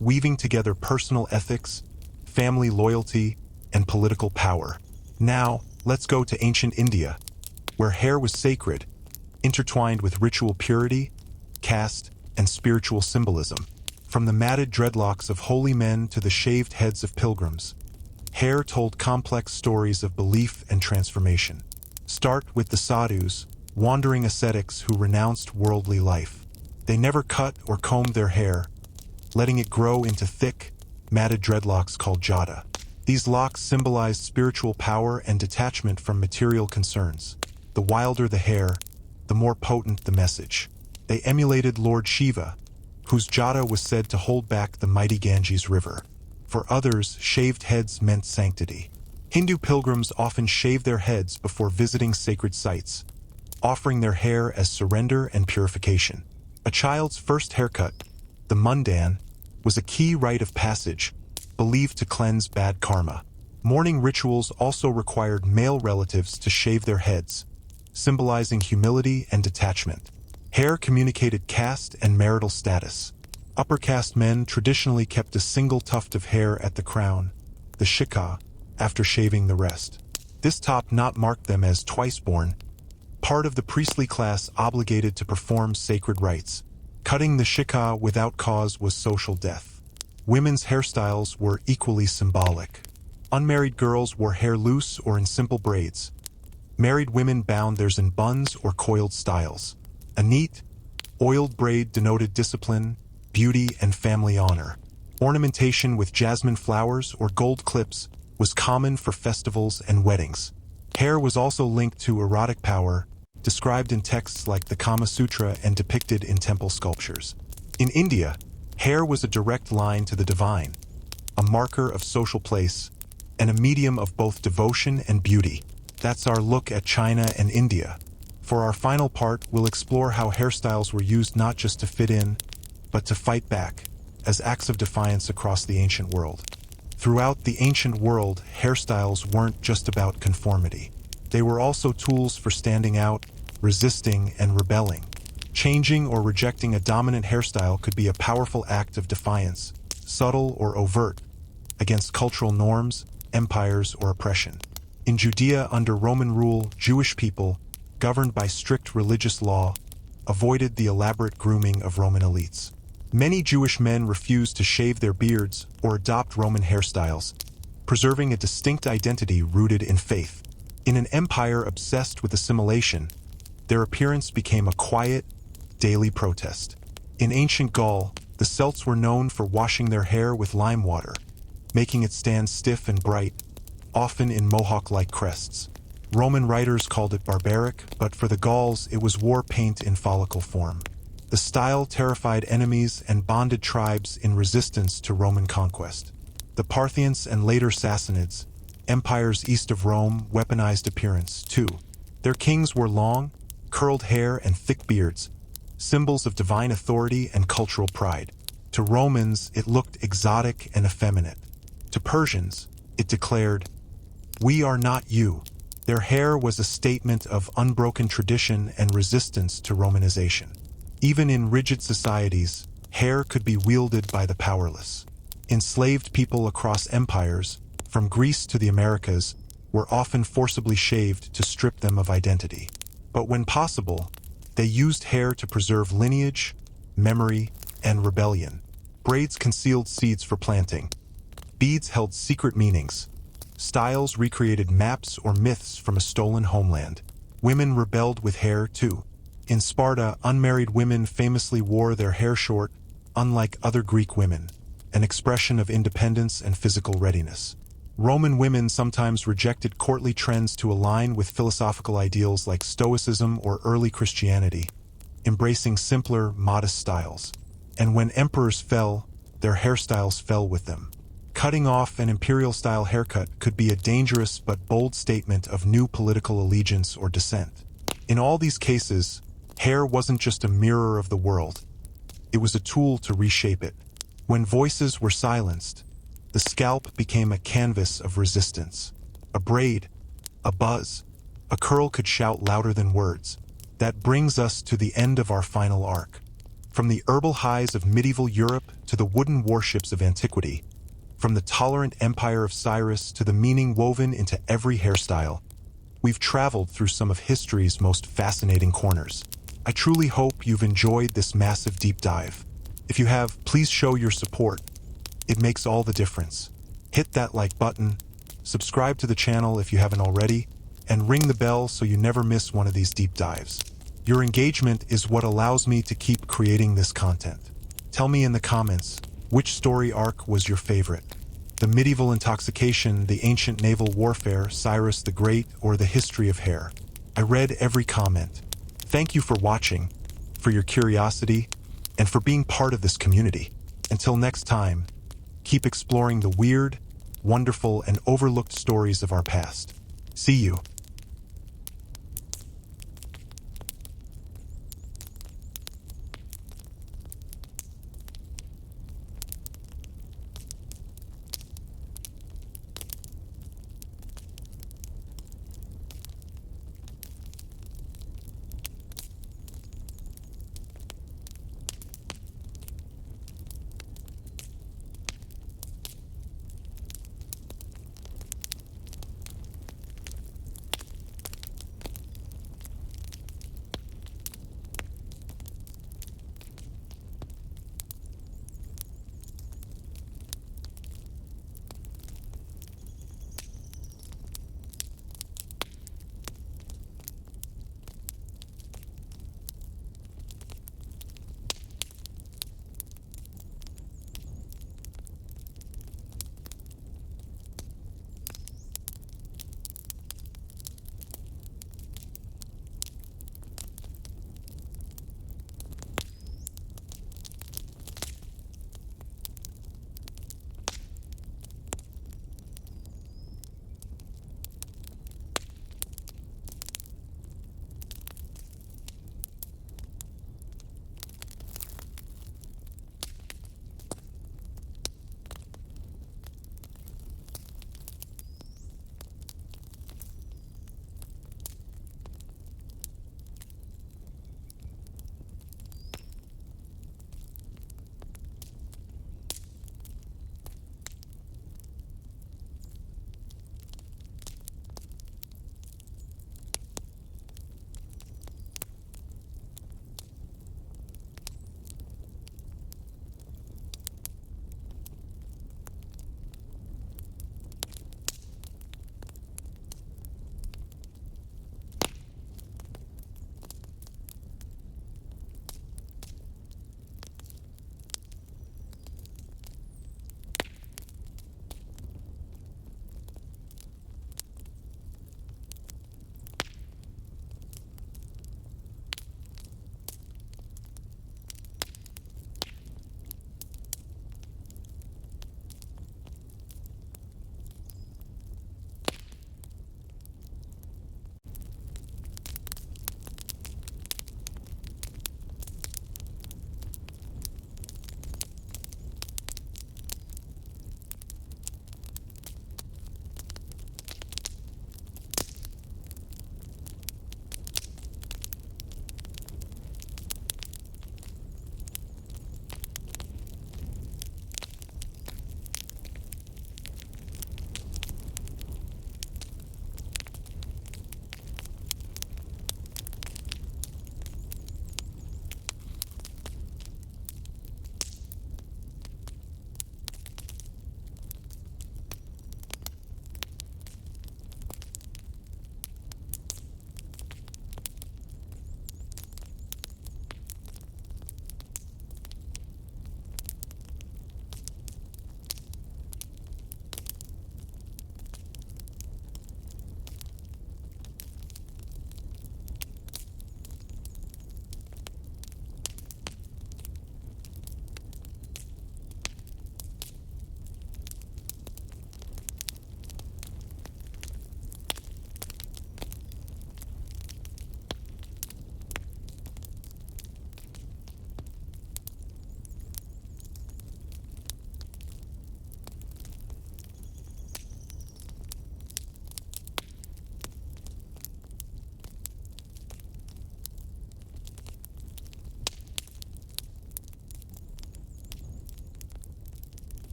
weaving together personal ethics, family loyalty, and political power. Now, let's go to ancient India, where hair was sacred, intertwined with ritual purity, caste, and spiritual symbolism. From the matted dreadlocks of holy men to the shaved heads of pilgrims, hair told complex stories of belief and transformation. Start with the sadhus, wandering ascetics who renounced worldly life. They never cut or combed their hair, letting it grow into thick, matted dreadlocks called jata. These locks symbolized spiritual power and detachment from material concerns. The wilder the hair, the more potent the message. They emulated Lord Shiva, whose jata was said to hold back the mighty Ganges River. For others, shaved heads meant sanctity. Hindu pilgrims often shaved their heads before visiting sacred sites, offering their hair as surrender and purification. A child's first haircut, the mundan, was a key rite of passage, believed to cleanse bad karma. Mourning rituals also required male relatives to shave their heads, symbolizing humility and detachment. Hair communicated caste and marital status. Upper caste men traditionally kept a single tuft of hair at the crown, the shikha, after shaving the rest. This top knot marked them as twice-born, part of the priestly class obligated to perform sacred rites. Cutting the shikha without cause was social death. Women's hairstyles were equally symbolic. Unmarried girls wore hair loose or in simple braids. Married women bound theirs in buns or coiled styles. A neat, oiled braid denoted discipline, beauty, and family honor. Ornamentation with jasmine flowers or gold clips was common for festivals and weddings. Hair was also linked to erotic power, described in texts like the Kama Sutra and depicted in temple sculptures. In India, hair was a direct line to the divine, a marker of social place, and a medium of both devotion and beauty. That's our look at China and India. For our final part, we'll explore how hairstyles were used not just to fit in, but to fight back, as acts of defiance across the ancient world. Throughout the ancient world, hairstyles weren't just about conformity. They were also tools for standing out, resisting, and rebelling. Changing or rejecting a dominant hairstyle could be a powerful act of defiance, subtle or overt, against cultural norms, empires, or oppression. In Judea under Roman rule, Jewish people, governed by strict religious law, avoided the elaborate grooming of Roman elites. Many Jewish men refused to shave their beards or adopt Roman hairstyles, preserving a distinct identity rooted in faith. In an empire obsessed with assimilation, their appearance became a quiet, daily protest. In ancient Gaul, the Celts were known for washing their hair with lime water, making it stand stiff and bright, often in mohawk-like crests. Roman writers called it barbaric, but for the Gauls it was war paint in follicle form. The style terrified enemies and bonded tribes in resistance to Roman conquest. The Parthians and later Sassanids, empires east of Rome, weaponized appearance, too. Their kings wore long, curled hair and thick beards, symbols of divine authority and cultural pride. To Romans, it looked exotic and effeminate. To Persians, it declared, "We are not you." Their hair was a statement of unbroken tradition and resistance to Romanization. Even in rigid societies, hair could be wielded by the powerless. Enslaved people across empires, from Greece to the Americas, were often forcibly shaved to strip them of identity. But when possible, they used hair to preserve lineage, memory, and rebellion. Braids concealed seeds for planting. Beads held secret meanings. Styles recreated maps or myths from a stolen homeland. Women rebelled with hair, too. In Sparta, unmarried women famously wore their hair short, unlike other Greek women, an expression of independence and physical readiness. Roman women sometimes rejected courtly trends to align with philosophical ideals like Stoicism or early Christianity, embracing simpler, modest styles. And when emperors fell, their hairstyles fell with them. Cutting off an imperial-style haircut could be a dangerous but bold statement of new political allegiance or dissent. In all these cases, hair wasn't just a mirror of the world. It was a tool to reshape it. When voices were silenced, the scalp became a canvas of resistance. A braid, a buzz, a curl could shout louder than words. That brings us to the end of our final arc. From the herbal highs of medieval Europe to the wooden warships of antiquity, from the tolerant empire of Cyrus to the meaning woven into every hairstyle, we've traveled through some of history's most fascinating corners. I truly hope you've enjoyed this massive deep dive. If you have, please show your support. It makes all the difference. Hit that like button, subscribe to the channel if you haven't already, and ring the bell so you never miss one of these deep dives. Your engagement is what allows me to keep creating this content. Tell me in the comments, which story arc was your favorite? The medieval intoxication, the ancient naval warfare, Cyrus the Great, or the history of hair? I read every comment. Thank you for watching, for your curiosity, and for being part of this community. Until next time, keep exploring the weird, wonderful, and overlooked stories of our past. See you.